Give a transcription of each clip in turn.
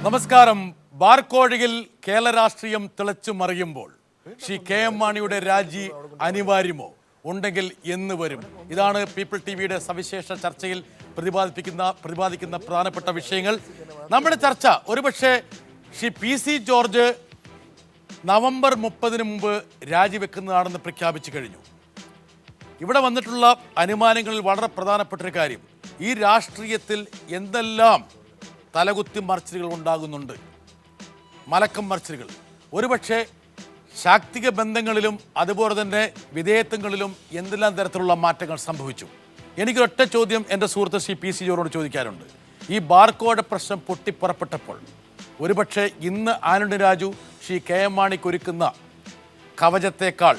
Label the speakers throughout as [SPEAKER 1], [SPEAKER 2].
[SPEAKER 1] നമസ്കാരം. ബാർക്കോഴയിൽ കേരള രാഷ്ട്രീയം തിളച്ചു മറിയുമ്പോൾ ശ്രീ കെ എം മാണിയുടെ രാജി അനിവാര്യമോ, ഉണ്ടെങ്കിൽ എന്ന് വരും? ഇതാണ് പീപ്പിൾ ടിവിയുടെ സവിശേഷ ചർച്ചയിൽ പ്രതിപാദിക്കുന്ന പ്രധാനപ്പെട്ട വിഷയങ്ങൾ. നമ്മുടെ ചർച്ച ഒരുപക്ഷെ Shri P C George November 30 മുമ്പ് രാജിവെക്കുന്നതാണെന്ന് പ്രഖ്യാപിച്ചു കഴിഞ്ഞു. ഇവിടെ വന്നിട്ടുള്ള അനുമാനങ്ങളിൽ വളരെ പ്രധാനപ്പെട്ടൊരു കാര്യം, ഈ രാഷ്ട്രീയത്തിൽ എന്തെല്ലാം തലകുത്തി മറിച്ചിലുകൾ ഉണ്ടാകുന്നുണ്ട്, മലക്കം മറിച്ചിലുകൾ. ഒരുപക്ഷെ ശാക്തിക ബന്ധങ്ങളിലും അതുപോലെ തന്നെ വിധേയത്വങ്ങളിലും എന്തെല്ലാം തരത്തിലുള്ള മാറ്റങ്ങൾ സംഭവിച്ചു. എനിക്കൊരൊറ്റ ചോദ്യം എൻ്റെ സുഹൃത്ത് ശ്രീ പി സി ജോർജോട് ചോദിക്കാനുണ്ട്. ഈ ബാർക്കോഴ പ്രശ്നം പൊട്ടിപ്പുറപ്പെട്ടപ്പോൾ ഒരുപക്ഷെ ഇന്ന് ആന്റണി രാജു ശ്രീ കെ എം മാണിക്കൊരുക്കുന്ന കവചത്തേക്കാൾ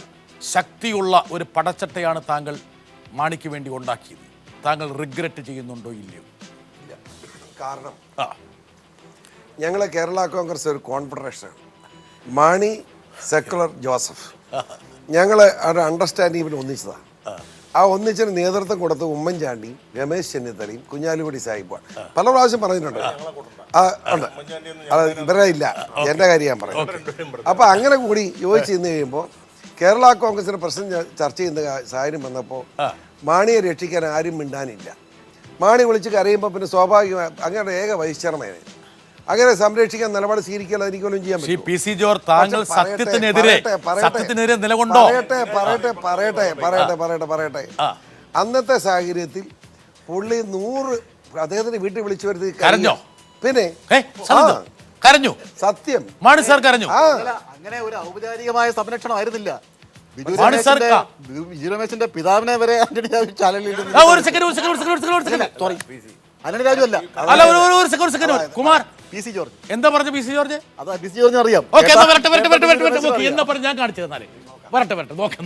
[SPEAKER 1] ശക്തിയുള്ള ഒരു പടച്ചട്ടയാണ് താങ്കൾ മാണിക്ക് വേണ്ടി ഉണ്ടാക്കിയത്. താങ്കൾ റിഗ്രറ്റ് ചെയ്യുന്നുണ്ടോ ഇല്ലയോ?
[SPEAKER 2] കാരണം ഞങ്ങൾ കേരള കോൺഗ്രസ് ഒരു കോൺഫെഡറേഷനാണ്. മാണി, സെക്കുലർ, ജോസഫ്, ഞങ്ങൾ ഒരു അണ്ടർസ്റ്റാൻഡിങ്ങിൽ ഒന്നിച്ചതാണ്. ആ ഒന്നിച്ചിന് നേതൃത്വം കൊടുത്ത് ഉമ്മൻചാണ്ടിയും രമേശ് ചെന്നിത്തലയും കുഞ്ഞാലിക്കുടി സാഹിബുമാണ്. പല പ്രാവശ്യം പറഞ്ഞിട്ടുണ്ട്. ഉണ്ട്, അത് ഇവരെ ഇല്ല, എൻ്റെ കാര്യം ഞാൻ പറയും. അപ്പോൾ അങ്ങനെ കൂടി യോജിച്ച് നിന്ന് കഴിയുമ്പോൾ കേരള കോൺഗ്രസിന്റെ പ്രശ്നം ചർച്ച ചെയ്യുന്ന സാഹചര്യം വന്നപ്പോൾ മാണിയെ രക്ഷിക്കാൻ ആരും മിണ്ടാനില്ല. മാണി വിളിച്ച് കരയുമ്പോൾ പിന്നെ സ്വാഭാവികമായി അങ്ങനെ ഏക വൈസ് ചെയർമാനെ അങ്ങനെ സംരക്ഷിക്കാൻ നിലപാട് സ്വീകരിക്കാൻ എനിക്കൊന്നും ചെയ്യാൻ പറ്റും.
[SPEAKER 1] പി സി ജോർജ് താങ്കൾ സത്യത്തിനെതിരെ നിലകൊണ്ടോ?
[SPEAKER 2] പറയട്ടെ. അന്നത്തെ സാഹചര്യത്തിൽ പുള്ളി 100 അദ്ദേഹത്തിന് വീട്ടിൽ വിളിച്ചു വരുത്തി
[SPEAKER 1] കരഞ്ഞോ?
[SPEAKER 2] പിന്നെ
[SPEAKER 1] കരഞ്ഞു.
[SPEAKER 2] സത്യം,
[SPEAKER 1] മാണി സാർ കരഞ്ഞു.
[SPEAKER 3] അങ്ങനെ ഒരു ഔപചാരികമായ സംരക്ഷണം ആയിരുന്നില്ല. ബിജു രമേശിന്റെ പിതാവിനെ വരെ ആന്റണി രാജു ചാനലിൽ
[SPEAKER 1] കുമാർ
[SPEAKER 3] പി സി ജോർജ്
[SPEAKER 1] എന്താ പറഞ്ഞു? പി സി ജോർജ്
[SPEAKER 3] അതാ പി സി ജോർജിന് അറിയാം.
[SPEAKER 1] എന്താ പറഞ്ഞു? ഞാൻ കാണിച്ചു തന്നാലേ. വരട്ടെ നോക്കാം.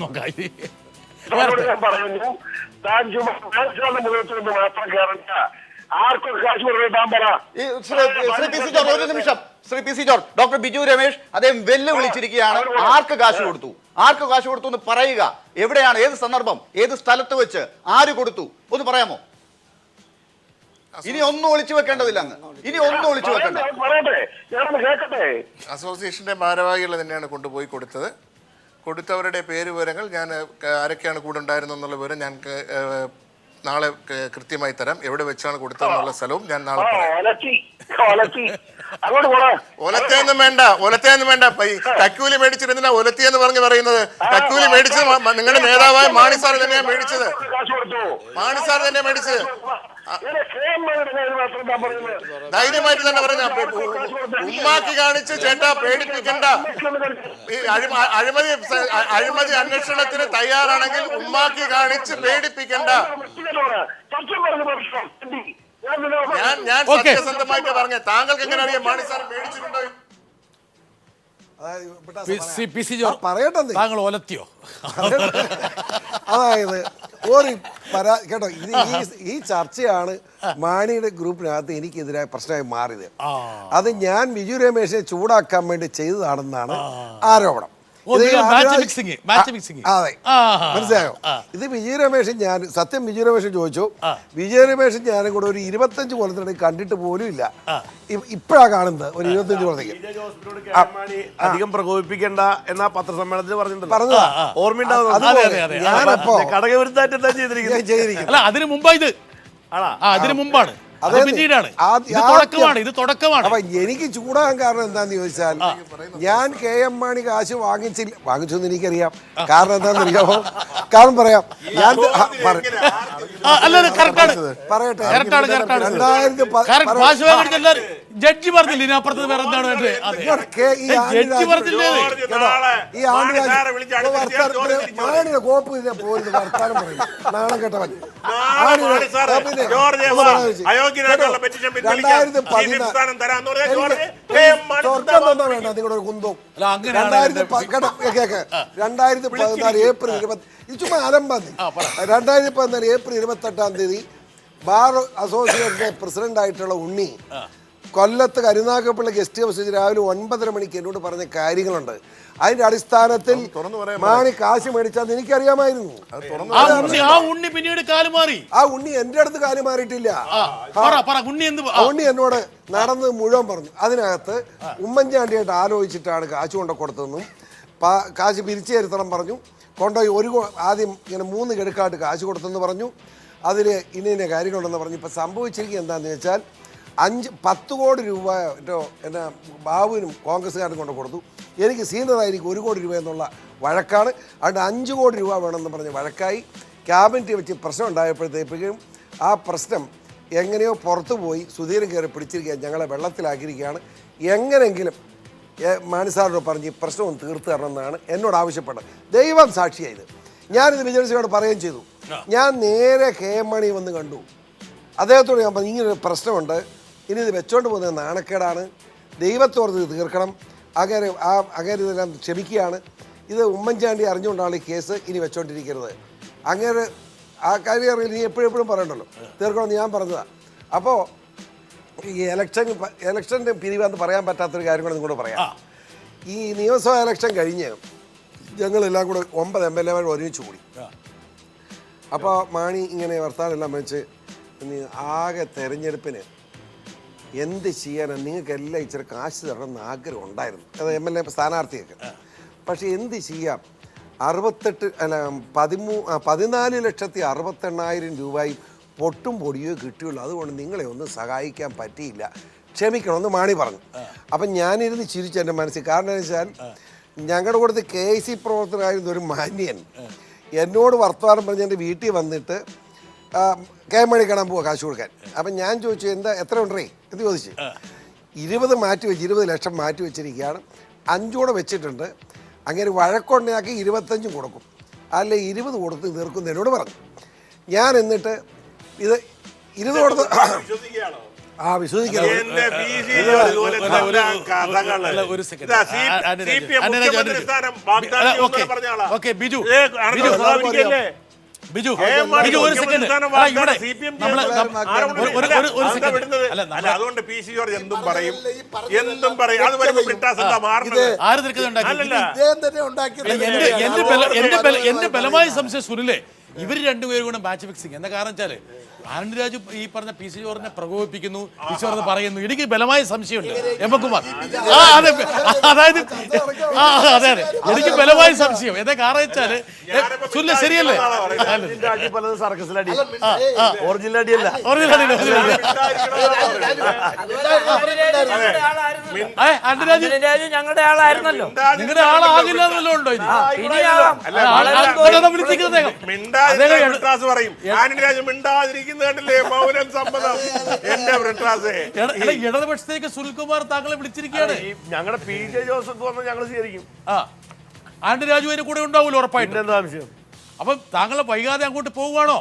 [SPEAKER 4] Shri P C George, doctor Biju Ramesh അദ്ദേഹം വെല്ലുവിളിച്ചിരിക്കുകയാണ്. ആർക്ക് കാശ് കൊടുത്തു എന്ന് പറയുക. എവിടെയാണ്, ഏത് സന്ദർഭം, ഏത് സ്ഥലത്ത് വെച്ച്, ആര് കൊടുത്തു ഒന്ന് പറയാമോ? ഇനി ഒന്നും ഒളിച്ചു വെക്കേണ്ടതില്ല.
[SPEAKER 5] അസോസിയേഷന്റെ ഭാരവാഹികൾ തന്നെയാണ് കൊണ്ടുപോയി കൊടുത്തവരുടെ പേര് വിവരങ്ങൾ ഞാൻ ആരൊക്കെയാണ് കൂടെ ഉണ്ടായിരുന്നത് എന്നുള്ള വിവരം ഞാൻ നാളെ കൃത്യമായി തരാം. എവിടെ വെച്ചാണ് കൊടുത്തതെന്നുള്ള സ്ഥലവും ഞാൻ നാളെ ഒലത്തേന്നും വേണ്ട. കക്കൂലി മേടിച്ചിരുന്നില്ല ഒലത്തിയെന്ന് പറയുന്നത്. കക്കൂലി മേടിച്ചത് നിങ്ങളുടെ നേതാവായ മാണി സാർ തന്നെയാണ് മേടിച്ചത്. ധൈര്യമായിട്ട് തന്നെ പറഞ്ഞ ഉമ്മാക്കി കാണിച്ച് ചേട്ടാ പേടിപ്പിക്കണ്ട. അഴിമതി അന്വേഷണത്തിന് തയ്യാറാണെങ്കിൽ ഉമ്മാക്കി കാണിച്ച് പേടിപ്പിക്കണ്ട. ഞാൻ സത്യസന്ധമായിട്ട് പറഞ്ഞ താങ്കൾക്ക് എങ്ങനെ അറിയാം മാണി സാർ പേടിച്ചിട്ടുണ്ടോ?
[SPEAKER 1] താങ്കൾ ഒലത്തിയോ?
[SPEAKER 2] അതായത് കേട്ടോ, ഈ ചർച്ചയാണ് മാണിയുടെ ഗ്രൂപ്പിനകത്ത് എനിക്കെതിരായ പ്രശ്നമായി മാറിയത്. അത് ഞാൻ ബിജു രമേശിനെ ചൂടാക്കാൻ വേണ്ടി ചെയ്തതാണെന്നാണ് ആരോപണം.
[SPEAKER 1] അതെ,
[SPEAKER 2] മനസ്സിലായോ? ഇത് വിജയ രമേശൻ ബിജു രമേശൻ ചോദിച്ചു. വിജയ രമേശൻ ഞാനും കൂടെ ഒരു 25 കൊല്ലത്തിനിടയിൽ കണ്ടിട്ട് പോലും ഇല്ല. ഇപ്പഴാ കാണുന്നത്. ഒരു 25 കൊല്ലത്തേക്ക്
[SPEAKER 6] അധികം പ്രകോപിപ്പിക്കണ്ട എന്നാ പത്രസമ്മേളനത്തിൽ
[SPEAKER 2] പറഞ്ഞതാ.
[SPEAKER 6] ഓർമ്മയുണ്ടാവുന്നത്
[SPEAKER 2] ഞാനപ്പോ
[SPEAKER 6] ഘടകവിരുദ്ധമായിട്ട് എന്താ ചെയ്തിരിക്കുന്നത്?
[SPEAKER 1] അതിനു മുമ്പാണ്. ഇത് തുടക്കമാണ്.
[SPEAKER 2] അപ്പൊ എനിക്ക് ചൂടാകാൻ കാരണം എന്താന്ന് ചോദിച്ചാൽ, ഞാൻ കെ എം മാണി കാശ് വാങ്ങിച്ചെന്ന് എനിക്കറിയാം. കാരണം എന്താന്ന് അറിയാമോ? കാരണം പറയാം. ഞാൻ പറയട്ടെ.
[SPEAKER 1] ജഡ്ജി പറഞ്ഞില്ല ഇതിനപ്പുറത്ത് വേറെ എന്താണ് വേണ്ടത്?
[SPEAKER 2] ഈ മാണിയുടെ കോപ്പ് പോരുത് വർത്താനം പറയും. നാണം കേട്ടവൻ. 2014 ഏപ്രിൽ 28 ബാർ അസോസിയേഷന്റെ പ്രസിഡന്റ് ആയിട്ടുള്ള ഉണ്ണി കൊല്ലത്ത് കരുനാഗപ്പള്ളി ഗസ്റ്റ് ഹൗസിൽ രാവിലെ 9:30 മണിക്ക് എന്നോട് പറഞ്ഞ കാര്യങ്ങളുണ്ട്. അതിന്റെ അടിസ്ഥാനത്തിൽ മാണി കാശ് മേടിച്ചാന്ന് എനിക്കറിയാമായിരുന്നു.
[SPEAKER 1] ആ ഉണ്ണി പിന്നീട് കാലുമാറി.
[SPEAKER 2] ആ ഉണ്ണി എന്റെ അടുത്ത് കാല് മാറിയിട്ടില്ല. ഉണ്ണി എന്നോട് നടന്ന് മുഴുവൻ പറഞ്ഞു. അതിനകത്ത് ഉമ്മൻചാണ്ടിയായിട്ട് ആലോചിച്ചിട്ടാണ് കാശ് കൊണ്ട് കൊടുത്തതെന്നും കാശ് പിരിച്ചു തരുത്തണം പറഞ്ഞു. കൊണ്ടുപോയി ആദ്യം ഇങ്ങനെ 3 ഗഡുക്കായിട്ട് കാശ് കൊടുത്തെന്ന് പറഞ്ഞു. അതിൽ ഇന്ന കാര്യങ്ങളുണ്ടെന്ന് പറഞ്ഞു. ഇപ്പം സംഭവിച്ചിരിക്കുക എന്താണെന്ന് വെച്ചാൽ 10 കോടി രൂപ എന്നെ ബാബുവിനും കോൺഗ്രസ്സുകാരും കൊണ്ട് കൊടുത്തു. എനിക്ക് സീനിയറായിരിക്കും 1 കോടി രൂപ എന്നുള്ള വഴക്കാണ്. അതുകൊണ്ട് 5 കോടി രൂപ വേണമെന്ന് പറഞ്ഞ് വഴക്കായി. ക്യാബിനറ്റ് വെച്ച് പ്രശ്നം ഉണ്ടായപ്പോഴത്തേക്കും ആ പ്രശ്നം എങ്ങനെയോ പുറത്തു പോയി സുധീരൻ കയറി പിടിച്ചിരിക്കുക, ഞങ്ങളെ വെള്ളത്തിലാക്കിയിരിക്കുകയാണ്. എങ്ങനെയെങ്കിലും മാണിസാറിനോട് പറഞ്ഞ് ഈ പ്രശ്നം ഒന്ന് തീർത്ത് തരണമെന്നാണ് എന്നോട് ആവശ്യപ്പെട്ടത്. ദൈവം സാക്ഷിയായത്. ഞാനിത് വിജയനോട് പറയുകയും ചെയ്തു. ഞാൻ നേരെ KM മാണി വന്ന് കണ്ടു. അദ്ദേഹത്തോട് ഞാൻ പറഞ്ഞു, ഇങ്ങനൊരു പ്രശ്നമുണ്ട്, ഇനി ഇത് വെച്ചോണ്ട് പോകുന്നത് നാണക്കേടാണ്, ദൈവത്തോർത്ത് ഇത് തീർക്കണം, അങ്ങനെ ഇതെല്ലാം ക്ഷമിക്കുകയാണ്, ഇത് ഉമ്മൻചാണ്ടി അറിഞ്ഞുകൊണ്ടാണ് ഈ കേസ്, ഇനി വെച്ചോണ്ടിരിക്കരുത്, അങ്ങനെ ആ കാര്യം അറിയില്ല, നീ എപ്പോഴും പറയണ്ടല്ലോ, തീർക്കണമെന്ന് ഞാൻ പറഞ്ഞതാണ്. അപ്പോൾ ഈ ഇലക്ഷൻ്റെ പിരിവാന്ന് പറയാൻ പറ്റാത്തൊരു കാര്യം കൂടെ നിങ്ങളോട് പറയാം. ഈ നിയമസഭാ ഇലക്ഷൻ കഴിഞ്ഞ് ഞങ്ങളെല്ലാം കൂടെ 9 MLA ഒരുമിച്ച് കൂടി. അപ്പോൾ മാണി ഇങ്ങനെ വർത്താനെല്ലാം വെച്ച് ആകെ തെരഞ്ഞെടുപ്പിന് എന്ത് ചെയ്യാനാണ്, നിങ്ങൾക്കെല്ലാം ഇച്ചിരി കാശ് തരണമെന്ന് ആഗ്രഹം ഉണ്ടായിരുന്നു, അത് MLA സ്ഥാനാർത്ഥിയൊക്കെ. പക്ഷേ എന്ത് ചെയ്യാം, 14,68,000 രൂപയും പൊട്ടും പൊടിയോ കിട്ടിയുള്ളൂ, അതുകൊണ്ട് നിങ്ങളെ ഒന്നും സഹായിക്കാൻ പറ്റിയില്ല, ക്ഷമിക്കണമെന്ന് മാണി പറഞ്ഞു. അപ്പം ഞാനിരുന്ന് ചിരിച്ചു എൻ്റെ മനസ്സിൽ. കാരണം എന്ന് വെച്ചാൽ ഞങ്ങളുടെ കൂടത്ത് KC പ്രവർത്തകനായിരുന്ന ഒരു മാന്യൻ എന്നോട് വർത്തമാനം പറഞ്ഞ് എൻ്റെ വീട്ടിൽ വന്നിട്ട് KM മാണി കാണാൻ പോവുക കാശ് കൊടുക്കാൻ. അപ്പം ഞാൻ ചോദിച്ചു, എത്ര ഉണ്ടേ എന്ന് ചോദിച്ചു. 20 മാറ്റി വെച്ച് 20 ലക്ഷം മാറ്റി വെച്ചിരിക്കുകയാണ്, 5 കൂടെ വെച്ചിട്ടുണ്ട്, അങ്ങനെ വഴക്കൊണ്ടാക്കി 25 കൊടുക്കും, അല്ലെ 20 കൊടുത്ത് തീർക്കും എന്നോട് പറഞ്ഞു. ഞാൻ എന്നിട്ട് ഇത് 20 കൊടുത്ത് വിശ്വസിക്കണം.
[SPEAKER 6] അതുകൊണ്ട് PC ജോർജ് എന്തും പറയും. അത്
[SPEAKER 1] എന്റെ ബലമായ സംശയം സുനിലേ, ഇവർ രണ്ടുപേരും കൂടെ മാച്ച് ഫിക്സിങ്. എന്താ കാരണം വെച്ചാല് ആനന്ദ് രാജു ഈ പറഞ്ഞ PC ജോർജിനെ പ്രകോപിപ്പിക്കുന്നു, PC ജോർജ് പറയുന്നു. എനിക്ക് ബലമായ സംശയമുണ്ട് എംകുമാർ. അതായത് അതെ എനിക്ക് ബലമായ സംശയം. എന്താ കാരണം വെച്ചാല് സുനില ശരിയല്ലേ,
[SPEAKER 7] ഞങ്ങളുടെ ആളായിരുന്നല്ലോ.
[SPEAKER 1] നിങ്ങളുടെ ആളാകില്ല എന്നല്ലോ ഉണ്ടോ ഇനി? ഇടതുപക്ഷത്തേക്ക് സുനിൽകുമാർ താങ്കളെ വിളിച്ചിരിക്കുകയാണ്.
[SPEAKER 6] ഞങ്ങളുടെ PJ ജോസഫ് വന്ന് ഞങ്ങൾ സ്വീകരിക്കും.
[SPEAKER 1] ആന്റണി രാജു അതിന്റെ കൂടെ ഉണ്ടാവൂല്ലോ ഉറപ്പായിട്ടും.
[SPEAKER 6] എന്താ ആവശ്യം?
[SPEAKER 1] അപ്പം താങ്കൾ വൈകാതെ അങ്ങോട്ട് പോവുകയാണോ?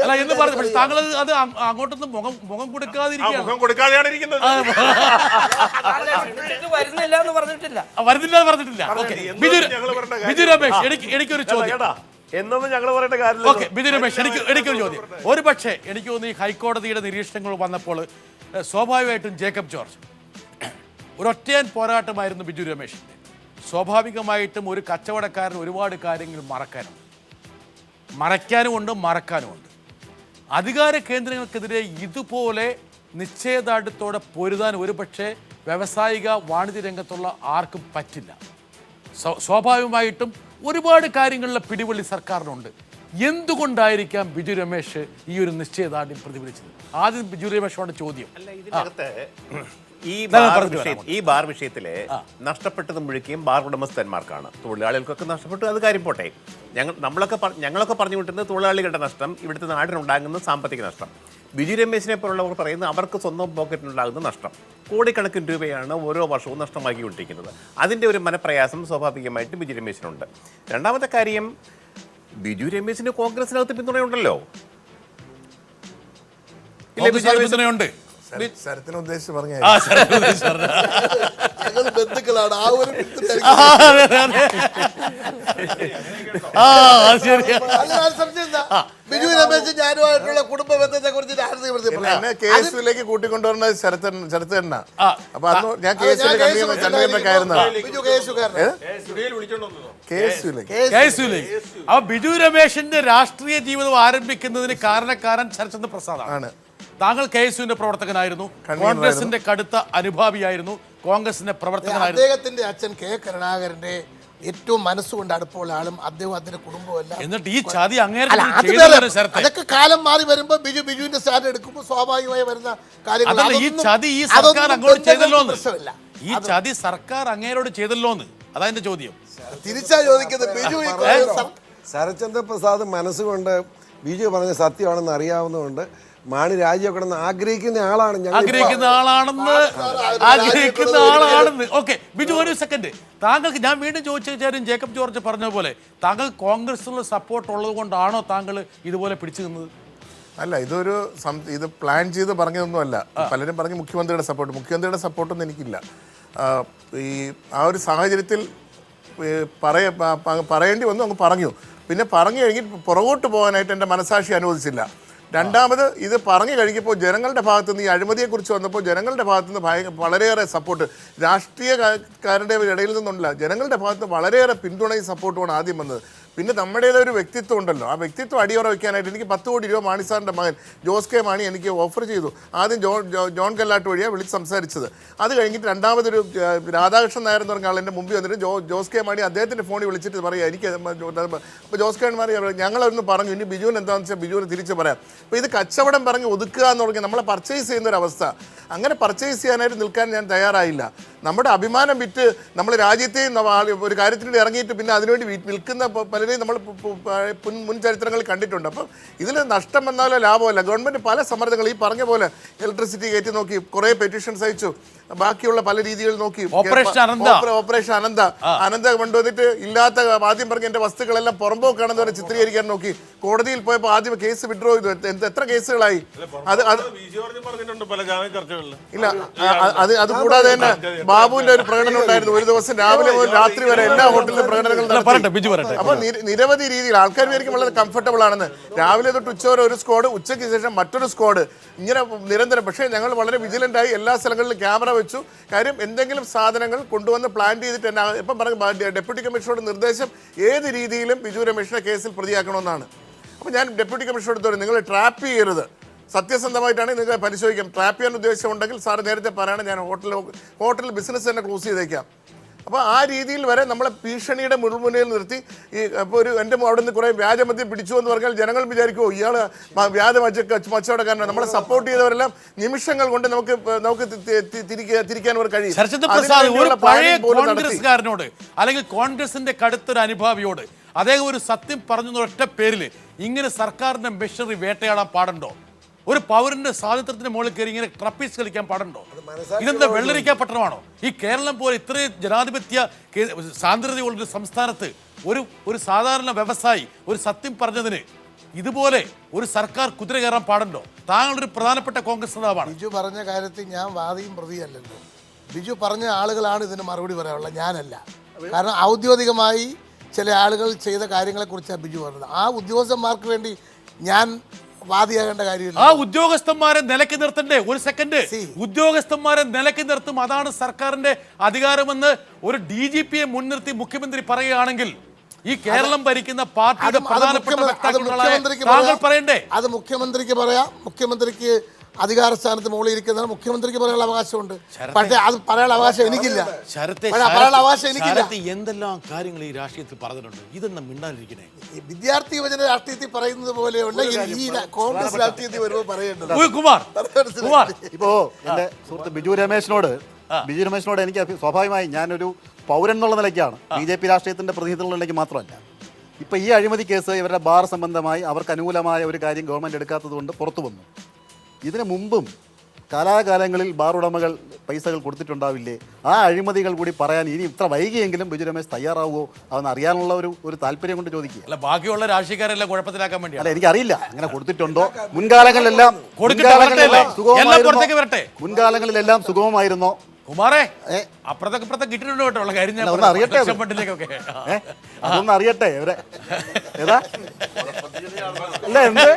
[SPEAKER 1] അല്ല എന്ന് പറഞ്ഞു, പക്ഷെ താങ്കൾ അത് അങ്ങോട്ടൊന്നും മുഖം കൊടുക്കാതിരിക്കുകയാണ്.
[SPEAKER 7] വരുന്നില്ല എന്ന് പറഞ്ഞിട്ടില്ല.
[SPEAKER 1] ബിജു രമേശ്, എനിക്കൊരു ചോദ്യം.
[SPEAKER 6] എന്നൊന്നും ഞങ്ങൾ പറയേണ്ട കാര്യമില്ല.
[SPEAKER 1] ഓക്കെ ബിജു രമേശ്, എനിക്കൊരു ചോദ്യം. ഒരു പക്ഷേ എനിക്ക് തോന്നുന്നു ഈ ഹൈക്കോടതിയുടെ നിരീക്ഷണങ്ങൾ വന്നപ്പോൾ സ്വാഭാവികമായിട്ടും ജേക്കബ് ജോർജ് ഒരൊറ്റയാൻ പോരാട്ടമായിരുന്നു ബിജു രമേശിൻ്റെ. സ്വാഭാവികമായിട്ടും ഒരു കച്ചവടക്കാരൻ ഒരുപാട് കാര്യങ്ങൾ മറയ്ക്കാനുമുണ്ട് മറക്കാനുമുണ്ട്. അധികാര കേന്ദ്രങ്ങൾക്കെതിരെ ഇതുപോലെ നിശ്ചയദാർഢ്യത്തോടെ പൊരുതാൻ ഒരുപക്ഷെ വ്യാവസായിക വാണിജ്യ രംഗത്തുള്ള ആർക്കും പറ്റില്ല. സ്വാഭാവികമായിട്ടും ഒരുപാട് കാര്യങ്ങളിലെ പിടിവള്ളി സർക്കാരിനുണ്ട്. എന്തുകൊണ്ടായിരിക്കാം ബിജു രമേശ് ഈ ഒരു നിശ്ചയദാർഢ്യം പ്രതിഫലിച്ചത്? ആദ്യം ബിജു രമേശോട് ചോദ്യം.
[SPEAKER 8] ഈ ബാർ വിഷയത്തില് നഷ്ടപ്പെട്ടത് മുഴുക്കിയും ബാർ ഉടമസ്ഥന്മാർക്കാണ്. തൊഴിലാളികൾക്കൊക്കെ നഷ്ടപ്പെട്ടു, അത് കാര്യം പോട്ടെ. ഞങ്ങളൊക്കെ പറഞ്ഞുകൊണ്ടിരുന്നത് തൊഴിലാളികളുടെ നഷ്ടം, ഇവിടുത്തെ നാടിനുണ്ടാകുന്ന സാമ്പത്തിക നഷ്ടം. ബിജു രമേശിനെ പോലുള്ളവർ പറയുന്നത് അവർക്ക് സ്വന്തം പോക്കറ്റിനുണ്ടാകുന്ന നഷ്ടം കോടിക്കണക്കിന് രൂപയാണ് ഓരോ വർഷവും നഷ്ടമാക്കിക്കൊണ്ടിരിക്കുന്നത്. അതിൻ്റെ ഒരു മനപ്രയാസം സ്വാഭാവികമായിട്ട് ബിജു രമേശിനുണ്ട്. രണ്ടാമത്തെ കാര്യം, ബിജു രമേശിന് കോൺഗ്രസിനകത്ത് പിന്തുണയുണ്ടല്ലോ.
[SPEAKER 1] പിന്തുണയുണ്ട്.
[SPEAKER 5] ശരത്തിനെ ഉദ്ദേശിച്ച് പറഞ്ഞ
[SPEAKER 2] ഞങ്ങൾ ബന്ധുക്കളാണ് ആ ഒരു ബിജു രമേശ് ഞാനുമായിട്ടുള്ള കുടുംബ ബന്ധത്തെ കുറിച്ച്
[SPEAKER 5] എന്നെ കേസിലേക്ക് കൂട്ടിക്കൊണ്ടുവരുന്ന ശരത്തേണ്ണ. അപ്പൊ അന്ന് ഞാൻ കേസിൽ
[SPEAKER 1] അപ്പൊ ബിജു രമേശിന്റെ രാഷ്ട്രീയ ജീവിതം ആരംഭിക്കുന്നതിന് കാരണക്കാരൻ ശരത്ചന്ദ്ര പ്രസാദാണ്. താങ്കൾ KSUവിന്റെ പ്രവർത്തകനായിരുന്നു, കോൺഗ്രസിന്റെ കടുത്ത അനുഭാവിയായിരുന്നു, കോൺഗ്രസിന്റെ പ്രവർത്തകനായിരുന്നു.
[SPEAKER 9] അദ്ദേഹത്തിന്റെ അച്ഛൻ K. കരുണാകരന്റെ ഏറ്റവും മനസ്സുകൊണ്ട് അടുപ്പമുള്ള ആളും അദ്ദേഹം അതിന്റെ കുടുംബമല്ല.
[SPEAKER 1] എന്നിട്ട് ഈ ചതി
[SPEAKER 9] അതൊക്കെ കാലം മാറി വരുമ്പോ ബിജുവിന്റെ സ്റ്റാൻഡ് എടുക്കുമ്പോൾ സ്വാഭാവികമായി വരുന്ന
[SPEAKER 1] കാര്യങ്ങൾ ഈ ചതി ഈ സർക്കാർ അങ്ങോട്ട് ചെയ്തല്ലോന്ന്, ഈ ചതി സർക്കാർ അങ്ങേരോട് ചെയ്തല്ലോന്ന്, അതാ ചോദ്യം.
[SPEAKER 2] തിരിച്ചാ ചോദിക്കുന്നത്. ബിജു ശരത്ചന്ദ്ര പ്രസാദ് മനസ്സുകൊണ്ട് ബിജു പറഞ്ഞ സത്യമാണെന്ന് അറിയാവുന്നതുകൊണ്ട് മാണി രാജിവെക്കണമെന്ന് ആഗ്രഹിക്കുന്ന ആളാണെന്ന് ഓക്കെ. ബിജു ഒരു സെക്കൻഡ്, താങ്കൾക്ക് ഞാൻ വീണ്ടും ചോദിച്ചാലും ജേക്കബ് ജോർജ് പറഞ്ഞ പോലെ താങ്കൾ കോൺഗ്രസിനുള്ള സപ്പോർട്ട് ഉള്ളത് കൊണ്ടാണോ താങ്കൾ ഇതുപോലെ പിടിച്ചു നിന്നത്?
[SPEAKER 5] അല്ല, ഇത് പ്ലാൻ ചെയ്ത് പറഞ്ഞതൊന്നുമല്ല. പലരും പറഞ്ഞ് മുഖ്യമന്ത്രിയുടെ സപ്പോർട്ടൊന്നും എനിക്കില്ല. ആ ഒരു സാഹചര്യത്തിൽ പറയേണ്ടി വന്നു, അങ്ങ് പറഞ്ഞു. പിന്നെ പറഞ്ഞു കഴിഞ്ഞ് പുറകോട്ട് പോകാനായിട്ട് എൻ്റെ മനസാക്ഷി അനുവദിച്ചില്ല. രണ്ടാമത് ഇത് പറഞ്ഞു കഴിഞ്ഞപ്പോൾ ജനങ്ങളുടെ ഭാഗത്തു നിന്ന് ഈ അഴിമതിയെക്കുറിച്ച് വന്നപ്പോൾ ജനങ്ങളുടെ ഭാഗത്തു നിന്ന് വളരെയേറെ സപ്പോർട്ട്, രാഷ്ട്രീയക്കാരുടെ ഇടയിൽ നിന്നുണ്ടല്ല, ജനങ്ങളുടെ ഭാഗത്ത് വളരെയേറെ പിന്തുണയും സപ്പോർട്ടുമാണ് ആദ്യം വന്നത്. പിന്നെ നമ്മുടേതൊരു വ്യക്തിത്വം ഉണ്ടല്ലോ, ആ വ്യക്തിത്വം അടിയോറ വയ്ക്കാനായിട്ട് എനിക്ക് 10 കോടി രൂപ മാണി സാറിൻ്റെ മകൻ ജോസ് കെ മാണി എനിക്ക് ഓഫർ ചെയ്തു. ആദ്യം ജോൺ കല്ലാട്ട് വഴിയാണ് വിളിച്ച് സംസാരിച്ചത്. അത് കഴിഞ്ഞിട്ട് രണ്ടാമതൊരു രാധാകൃഷ്ണൻ നായർ എന്ന് പറഞ്ഞ ആൾ എൻ്റെ മുമ്പിൽ വന്നിട്ട് ജോസ് കെ മാണി അദ്ദേഹത്തിൻ്റെ ഫോണിൽ വിളിച്ചിട്ട് പറയുക എനിക്ക്. അപ്പോൾ ജോസ് കെ മാണി ഞങ്ങളൊന്ന് പറഞ്ഞു, ഇനി ബിജുവിന് എന്താണെന്ന് വെച്ചാൽ ബിജുവിന് തിരിച്ച് പറയാം. അപ്പോൾ ഇത് കച്ചവടം പറഞ്ഞ് ഒതുക്കുക എന്ന് പറഞ്ഞാൽ നമ്മളെ പർച്ചേസ് ചെയ്യുന്നൊരവസ്ഥ. അങ്ങനെ പർച്ചേസ് ചെയ്യാനായിട്ട് നിൽക്കാൻ ഞാൻ തയ്യാറായില്ല. നമ്മുടെ അഭിമാനം വിറ്റ് നമ്മൾ രാജ്യത്തെ ഒരു കാര്യത്തിന് ഇറങ്ങിയിട്ട് പിന്നെ അതിനുവേണ്ടി വിൽക്കുന്ന പലരെയും നമ്മൾ മുൻ ചരിത്രങ്ങളിൽ കണ്ടിട്ടുണ്ട്. അപ്പം ഇതിൽ നഷ്ടം വന്നാലോ ലാഭമല്ല. ഗവൺമെൻറ് പല സമ്മർദ്ദങ്ങൾ ഈ പറഞ്ഞ പോലെ ഇലക്ട്രിസിറ്റി കയറ്റി നോക്കി, കുറേ പെറ്റീഷൻസ് അയച്ചു, ബാക്കിയുള്ള പല രീതികൾ നോക്കി. ഓപ്പറേഷൻ അനന്ത കൊണ്ടുവന്നിട്ട് ഇല്ലാത്ത ആദ്യം പറഞ്ഞ എൻ്റെ വസ്തുക്കളെല്ലാം പുറമ്പോക്കാണെന്ന് പറഞ്ഞ് ചിത്രീകരിക്കാൻ നോക്കി. കോടതിയിൽ പോയപ്പോൾ ആദ്യം കേസ് വിഡ്രോ ചെയ്തു. എത്ര കേസുകളായി? ഇല്ല, അത് കൂടാതെ തന്നെ ബാബുവിന്റെ ഒരു പ്രകടനം ഉണ്ടായിരുന്നു. ഒരു ദിവസം രാവിലെ മുതൽ രാത്രി വരെ എല്ലാ ഹോട്ടലിലും പ്രകടനങ്ങൾ നടത്തി. അപ്പൊ നിരവധി രീതിയിൽ ആൾക്കാർ വിചാരിക്കും വളരെ കംഫർട്ടബിൾ ആണെന്ന്. രാവിലെ തൊട്ട് ഉച്ചവരെ ഒരു സ്ക്വാഡ്, ഉച്ചയ്ക്ക് ശേഷം മറ്റൊരു സ്ക്വാഡ്, ഇങ്ങനെ നിരന്തരം. പക്ഷേ ഞങ്ങൾ വളരെ വിജിലൻ്റായി എല്ലാ സ്ഥലങ്ങളിലും ക്യാമറ വെച്ചു. കാര്യം എന്തെങ്കിലും സാധനങ്ങൾ കൊണ്ടുവന്ന് പ്ലാൻ ചെയ്തിട്ട് തന്നെ ഇപ്പം പറഞ്ഞ ഡെപ്യൂട്ടി കമ്മീഷണറുടെ നിർദ്ദേശം ഏത് രീതിയിലും ബിജു രമേശിനെ കേസിൽ പ്രതിയാക്കണമെന്നാണ്. അപ്പോൾ ഞാൻ ഡെപ്യൂട്ടി കമ്മീഷണറോട് പറഞ്ഞു, നിങ്ങൾ ട്രാപ്പ് ചെയ്യരുത്, സത്യസന്ധമായിട്ടാണ് നിങ്ങൾ പരിശോധിക്കാം. ട്രാപ്പ് ചെയ്യാൻ ഉദ്ദേശമുണ്ടെങ്കിൽ സാർ നേരത്തെ പറയണം, ഞാൻ ഹോട്ടൽ ബിസിനസ് തന്നെ ക്ലോസ് ചെയ്തേക്കാം. അപ്പോൾ ആ രീതിയിൽ വരെ നമ്മളെ ഭീഷണിയുടെ മുൾമുനയിൽ നിർത്തി. ഈ ഇപ്പോൾ എൻ്റെ അവിടെ നിന്ന് കുറേ വ്യാജമദ്യം പിടിച്ചു എന്ന് പറഞ്ഞാൽ ജനങ്ങൾ വിചാരിക്കുമോ ഇയാൾ വ്യാജ മച്ചവടക്കാരനാണ്. നമ്മളെ സപ്പോർട്ട് ചെയ്തവരെല്ലാം നിമിഷങ്ങൾ കൊണ്ട് നമുക്ക് തിരിക്കാൻ ഒരു കഴിയും.
[SPEAKER 1] ഒരു പഴയ കോൺഗ്രസ്സുകാരനോട് അല്ലെങ്കിൽ കോൺഗ്രസിന്റെ കടുത്തൊരു അനുഭാവിയോട് അദ്ദേഹം ഒരു സത്യം പറഞ്ഞു ഒറ്റ പേരിൽ ഇങ്ങനെ സർക്കാരിന്റെ മെഷീനറി വേട്ടയാടാൻ പാടുണ്ടോ? ഒരു പൗരന്റെ സ്വാതന്ത്ര്യത്തിന്റെ മുകളിൽ കയറി ഇങ്ങനെ ട്രപ്പീസ് കളിക്കാൻ പാടുണ്ടോ? ഇതെന്താ വെള്ളരിക്ക പട്ടണമാണോ? ഈ കേരളം പോലെ ഇത്രയും ജനാധിപത്യ സാന്ദ്രതയുള്ളൊരു സംസ്ഥാനത്ത് ഒരു സാധാരണ വ്യവസായി ഒരു സത്യം പറഞ്ഞതിന് ഇതുപോലെ ഒരു സർക്കാർ കുതിര കയറാൻ പാടുണ്ടോ? താങ്കളൊരു പ്രധാനപ്പെട്ട കോൺഗ്രസ് നേതാവാണ്.
[SPEAKER 9] ബിജു പറഞ്ഞ കാര്യത്തിൽ ഞാൻ വാദിയും പ്രതിയല്ലല്ലോ. ബിജു പറഞ്ഞ ആളുകളാണ് ഇതിന് മറുപടി പറയാനുള്ളത്, ഞാനല്ല. കാരണം ഔദ്യോഗികമായി ചില ആളുകൾ ചെയ്ത കാര്യങ്ങളെക്കുറിച്ചാണ് ബിജു പറഞ്ഞത്. ആ ഉദ്യോഗസ്ഥന്മാർക്ക് വേണ്ടി ഞാൻ വാദിയാകേണ്ട കാര്യമില്ല.
[SPEAKER 1] ആ ഉദ്യോഗസ്ഥന്മാരെ നിലയ്ക്ക് നിർത്തണ്ടേ? ഒരു സെക്കൻഡ്, ഉദ്യോഗസ്ഥന്മാരെ നിലയ്ക്ക് നിർത്തും, അതാണ് സർക്കാരിന്റെ അധികാരമെന്ന് ഒരു DGPയെ മുൻനിർത്തി മുഖ്യമന്ത്രി പറയുകയാണെങ്കിൽ ഈ കേരളം ഭരിക്കുന്ന പാർട്ടിയുടെ പ്രധാനപ്പെട്ട താങ്കൾ പറയണ്ടേ?
[SPEAKER 9] അത് മുഖ്യമന്ത്രിക്ക് പറയാം. മുഖ്യമന്ത്രിക്ക് അധികാര സ്ഥാനത്ത് മുകളിൽ ഇരിക്കുന്നതിന് മുഖ്യമന്ത്രിക്ക് പറയാനുള്ള അവകാശമുണ്ട്. പക്ഷേ അത് പറയാനുള്ള അവകാശം എനിക്കില്ല.
[SPEAKER 1] എന്തെല്ലാം കാര്യങ്ങൾ ഈ രാഷ്ട്രീയത്തിൽ പറഞ്ഞിട്ടുണ്ട്, ഇതൊന്നും മിണ്ടാതിരിക്കണേ.
[SPEAKER 9] വിദ്യാർത്ഥി യുവജന രാഷ്ട്രീയത്തിൽ പറയുന്നത് പോലെയുള്ള ഈ കോൺഗ്രസ് രാഷ്ട്രീയത്തിൽ വരുമ്പോൾ പറയേണ്ടത്.
[SPEAKER 3] ഇപ്പോ എന്റെ സുഹൃത്ത് ബിജു രമേശിനോട് എനിക്ക് സ്വാഭാവികമായി ഞാനൊരു പൗരൻ എന്നുള്ള നിലയ്ക്കാണ്, BJP രാഷ്ട്രീയത്തിന്റെ പ്രതിനിധി എന്നുള്ള നിലയ്ക്ക് മാത്രമല്ല. ഇപ്പൊ ഈ അഴിമതി കേസ് ഇവരുടെ ബാർ സംബന്ധമായി അവർക്ക് അനുകൂലമായ ഒരു കാര്യം ഗവൺമെന്റ് എടുക്കാത്തത് കൊണ്ട് പുറത്തു വന്നു. ഇതിനു മുമ്പും കാലാകാലങ്ങളിൽ ബാർ ഉടമകൾ പൈസകൾ കൊടുത്തിട്ടുണ്ടാവില്ലേ? ആ അഴിമതികൾ കൂടി പറയാൻ ഇനി ഇത്ര വൈകിയെങ്കിലും ബിജു രമേശ് തയ്യാറാവുമോ അതെന്ന് അറിയാനുള്ള ഒരു താല്പര്യം കൊണ്ട് ചോദിക്കുക.
[SPEAKER 1] അല്ല, ബാക്കിയുള്ള രാഷ്ട്രീയക്കാരെല്ലാം കുഴപ്പത്തിലാക്കാൻ വേണ്ടി.
[SPEAKER 3] അല്ല, എനിക്കറിയില്ല അങ്ങനെ കൊടുത്തിട്ടുണ്ടോ. മുൻകാലങ്ങളിലെല്ലാം സുഗമമായിരുന്നോ?
[SPEAKER 1] കുമാറേ അപ്പുറത്തൊക്കെ കിട്ടിയിട്ടുണ്ട് കേട്ടോ ഉള്ള കാര്യം ഞാൻ
[SPEAKER 3] ഒന്ന് അറിയട്ടെ അത്.
[SPEAKER 1] ഫണ്ടിലേക്കൊക്കെ
[SPEAKER 3] അതൊന്നും അറിയട്ടെ ഇവരെ ഏതാ അല്ല എന്ത്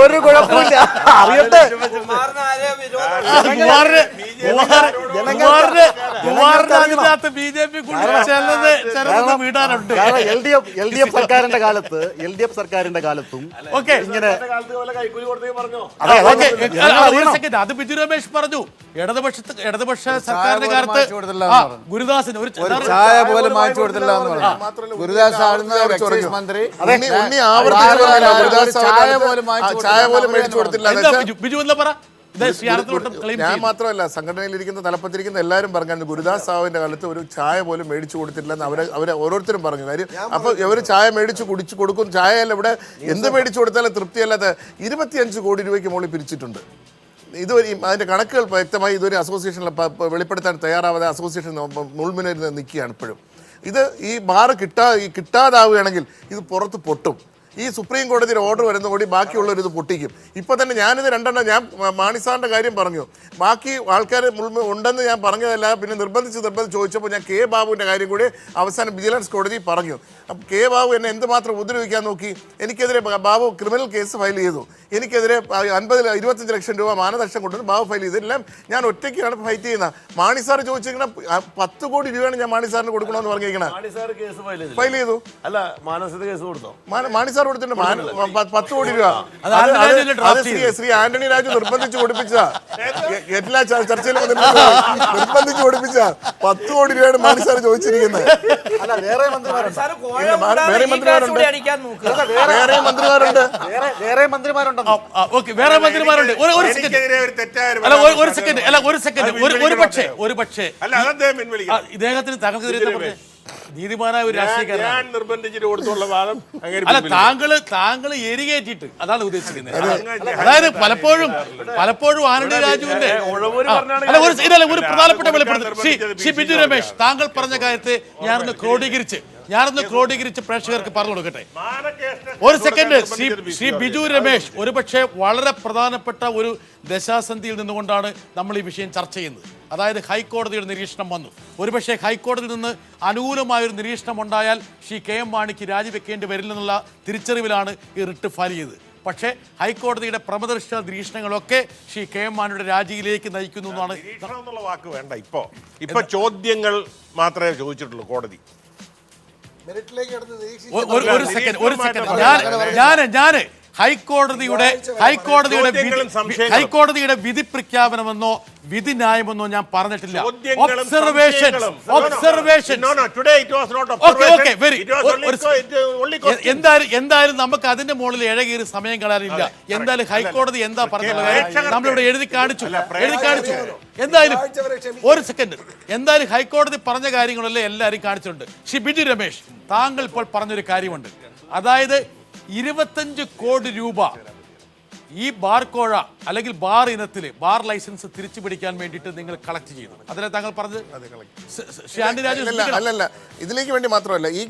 [SPEAKER 3] ഒരു കുഴപ്പമില്ല അറിയട്ടെ
[SPEAKER 7] കുമാറിന് ആരെയോ വിരോധം
[SPEAKER 1] അതിനകത്ത് BJP ചിലത് വീടാനുണ്ട്.
[SPEAKER 3] കാരണം LDF സർക്കാരിന്റെ കാലത്തും
[SPEAKER 1] ഓക്കെ
[SPEAKER 3] ഇങ്ങനെ
[SPEAKER 1] അതെ, ഓക്കെ. ഒരു സെക്കൻഡ്, അത് ബിജു രമേശ് പറഞ്ഞു. ഇടതുപക്ഷ സർക്കാരിന്റെ കാലത്ത് ഗുരുദാസിന് ഒരു
[SPEAKER 10] ചായ പോലും വാങ്ങിച്ചു കൊടുത്തില്ല എന്ന് പറഞ്ഞു. ഗുരുദാസ് ആണെന്ന് എക്സൈസ് മന്ത്രി
[SPEAKER 5] ചായ പോലും മേടിച്ചു കൊടുത്തില്ല.
[SPEAKER 1] എന്താ ബിജു എന്താ പറ?
[SPEAKER 5] ഞാൻ മാത്രമല്ല, സംഘടനയിലിരിക്കുന്ന തലപ്പത്തിരിക്കുന്ന എല്ലാവരും പറഞ്ഞു ഗുരുദാസ് സാവിന്റെ കാലത്ത് ഒരു ചായ പോലും മേടിച്ചു കൊടുത്തില്ലെന്ന് അവരെ ഓരോരുത്തരും പറഞ്ഞു. കാര്യം അപ്പൊ ഇവർ ചായ മേടിച്ചു കുടിച്ചു കൊടുക്കും. ചായയല്ല, ഇവിടെ എന്ത് മേടിച്ചു കൊടുത്താലും തൃപ്തിയല്ലാതെ 25 കോടി രൂപയ്ക്ക് മുകളിൽ പിരിച്ചിട്ടുണ്ട്. ഇതുവരെ അതിന്റെ കണക്കുകൾ വ്യക്തമായി ഇതുവരെ അസോസിയേഷനിൽ വെളിപ്പെടുത്താൻ തയ്യാറാവാതെ അസോസിയേഷൻ മുൾമുനയിൽ നിൽക്കുകയാണ് ഇപ്പോഴും. ഇത് ഈ ബാർ കിട്ടാതാവുകയാണെങ്കിൽ ഇത് പുറത്ത് പൊട്ടും. ഈ സുപ്രീം കോടതിയുടെ ഓർഡർ വരുന്നതോടെ ബാക്കിയുള്ളവർ ഇത് പൊട്ടിക്കും. ഇപ്പോൾ തന്നെ ഞാനിത് രണ്ടെണ്ണം ഞാൻ മാണിസാറിൻ്റെ കാര്യം പറഞ്ഞു. ബാക്കി ആൾക്കാർ ഉണ്ടെന്ന് ഞാൻ പറഞ്ഞതല്ല, പിന്നെ നിർബന്ധിച്ച് ചോദിച്ചപ്പോൾ ഞാൻ കെ ബാബുവിൻ്റെ കാര്യം കൂടി അവസാനം വിജിലൻസ് കോടതി പറഞ്ഞു. അപ്പം കെ ബാബു എന്നെ എന്തുമാത്രം ഉപദ്രവിക്കാൻ നോക്കി. എനിക്കെതിരെ ബാബു ക്രിമിനൽ കേസ് ഫയൽ ചെയ്തു. എനിക്കെതിരെ 25 ലക്ഷം രൂപ മാനനഷ്ടം കൊണ്ടുവന്ന് ബാബു ഫയൽ ചെയ്തു. എല്ലാം ഞാൻ ഒറ്റയ്ക്കാണ് ഫൈറ്റ് ചെയ്യുന്നത്. മാണിസാർ ചോദിച്ചിരിക്കണം 10 കോടി രൂപയാണ് ഞാൻ മാണിസാറിന് കൊടുക്കണമെന്ന് പറഞ്ഞിരിക്കണം. ഫയൽ ചെയ്തു.
[SPEAKER 10] അല്ല, മാനസിക കേസ് കൊടുത്തോ?
[SPEAKER 5] മാണിസാർ കൊടുത്തിട്ടുണ്ട് 10 കോടി രൂപ. ശ്രീ ആന്റണി രാജു നിർബന്ധിച്ച് കൊടുപ്പിച്ചതാ. എല്ലാ ചർച്ചയിലും നിർബന്ധിച്ച് കൊടുപ്പിച്ച 10 കോടി രൂപയാണ് മാണിസാർ ചോദിച്ചിരിക്കുന്നത്. വേറെ മന്ത്രിമാരുണ്ട്.
[SPEAKER 1] ഒരു പക്ഷേ ഇദ്ദേഹത്തിന് തങ്ങൾക്ക് നീതിമാനായ ഒരു രാഷ്ട്രീയക്കാരൻ
[SPEAKER 6] നിർബന്ധിച്ചിട്ട് കൊടുത്തുള്ള വാദം
[SPEAKER 1] അല്ല, താങ്കൾ എരികേറ്റിട്ട് അതാണ് ഉദ്ദേശിക്കുന്നത്. അതായത് പലപ്പോഴും ആന്റണി രാജുവിന്റെ ഒരു പ്രധാനപ്പെട്ട വെളിപ്പെടുത്തൽ ശ്രീ ബിജു രമേശ് താങ്കൾ പറഞ്ഞ കാര്യത്തെ ഞാനൊന്ന് ക്രോഡീകരിച്ച് പ്രേക്ഷകർക്ക് പറഞ്ഞു കൊടുക്കട്ടെ. ഒരു സെക്കൻഡ്. ശ്രീ ബിജു രമേശ് ഒരുപക്ഷെ വളരെ പ്രധാനപ്പെട്ട ഒരു ദശാസന്ധിയിൽ നിന്നുകൊണ്ടാണ് നമ്മൾ ഈ വിഷയം ചർച്ച ചെയ്യുന്നത്. അതായത് ഹൈക്കോടതിയുടെ നിരീക്ഷണം വന്നു. ഒരുപക്ഷെ ഹൈക്കോടതിയിൽ നിന്ന് അനുകൂലമായൊരു നിരീക്ഷണം ഉണ്ടായാൽ ശ്രീ KM മാണിക്ക് രാജിവെക്കേണ്ടി വരില്ലെന്നുള്ള തിരിച്ചറിവിലാണ് ഈ റിട്ട് ഫയൽ ചെയ്തത്. പക്ഷേ ഹൈക്കോടതിയുടെ പ്രമദർശന നിരീക്ഷണങ്ങളൊക്കെ ശ്രീ KM മാണിയുടെ രാജിയിലേക്ക് നയിക്കുന്നു എന്നാണ്.
[SPEAKER 6] എന്നുള്ള വാക്ക് വേണ്ട. ഇപ്പൊ ചോദ്യങ്ങൾ മാത്രമേ ചോദിച്ചിട്ടുള്ളൂ കോടതി.
[SPEAKER 1] ഒരു സെക്കൻഡ് ഞാൻ ഹൈക്കോടതിയുടെ വിധി പ്രഖ്യാപനമെന്നോ വിധി ന്യായമെന്നോ ഞാൻ പറഞ്ഞിട്ടില്ല. എന്തായാലും നമുക്ക് അതിന്റെ മുകളിൽ ഇഴകീറി സമയം കളയാനില്ല. എന്തായാലും ഹൈക്കോടതി എന്താ പറഞ്ഞുള്ള കാര്യം നമ്മളിവിടെ എഴുതി കാണിച്ചു. എന്തായാലും ഒരു സെക്കൻഡ്. എന്തായാലും ഹൈക്കോടതി പറഞ്ഞ കാര്യങ്ങളല്ലേ എല്ലാവരും കാണിച്ചിട്ടുണ്ട്. ശ്രീ ബിജു രമേശ് താങ്കൾ ഇപ്പോൾ പറഞ്ഞൊരു കാര്യമുണ്ട്. അതായത് 25 കോടി രൂപ ഈ ബാർ കോഴ അല്ലെങ്കിൽ ബാർ ഇനത്തിൽ ബാർ ലൈസൻസ് തിരിച്ചു പിടിക്കാൻ വേണ്ടിയിട്ട് നിങ്ങൾ കളക്ട് ചെയ്തു. അതിനെ താങ്കൾ പറഞ്ഞത്
[SPEAKER 5] അല്ലല്ല, ഇതിലേക്ക് വേണ്ടി മാത്രമല്ല, ഈ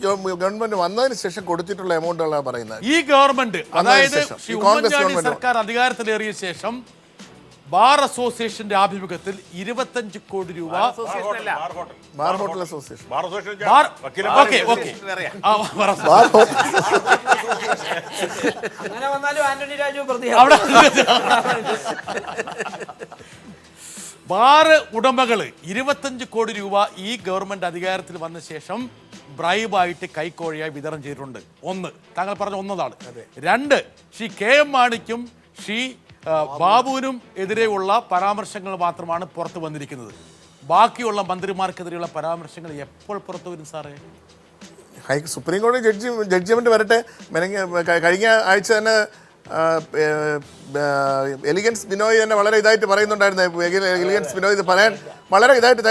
[SPEAKER 5] ഗവൺമെന്റ് വന്നതിന് ശേഷം കൊടുത്തിട്ടുള്ള എമൗണ്ടുകളാണ് പറയുന്നത്.
[SPEAKER 1] ഈ ഗവൺമെന്റ് അതായത് ഉമ്മൻചാണ്ടി സർക്കാർ അധികാരത്തിലേറിയ ശേഷം ബാർ അസോസിയേഷന്റെ ആഭിമുഖ്യത്തിൽ 25 കോടി രൂപ
[SPEAKER 5] ബാർ ഹോട്ടൽ അസോസിയേഷൻ
[SPEAKER 7] അങ്ങനെ വന്നാലും ആന്റണി രാജു
[SPEAKER 1] അവിടെ ബാർ ഉടമകള് 25 കോടി രൂപ ഈ ഗവൺമെന്റ് അധികാരത്തിൽ വന്ന ശേഷം ബ്രൈബായിട്ട് കൈക്കോഴിയായി വിതരണം ചെയ്തിട്ടുണ്ട്. ഒന്ന്, താങ്കൾ പറഞ്ഞ ഒന്നതാണ്. രണ്ട്, ശ്രീ KM മാണിക്കും ശ്രീ ബാബുവിനും എതിരെയുള്ള പരാമർശങ്ങൾ മാത്രമാണ് പുറത്തു വന്നിരിക്കുന്നത്. ബാക്കിയുള്ള മന്ത്രിമാർക്കെതിരെയുള്ള പരാമർശങ്ങൾ എപ്പോൾ പുറത്തു വരും സാറേ?
[SPEAKER 5] സുപ്രീം കോടതി ജഡ്ജ്മെന്റ് വരട്ടെ. കഴിഞ്ഞ ആഴ്ച തന്നെ എലിഗൻസ് ബിനോയ് തന്നെ വളരെ ഇതായിട്ട് പറയുന്നുണ്ടായിരുന്നു. എലിഗൻസ് ബിനോയ് ഇത് പറയാൻ വളരെ ഇതായിട്ട്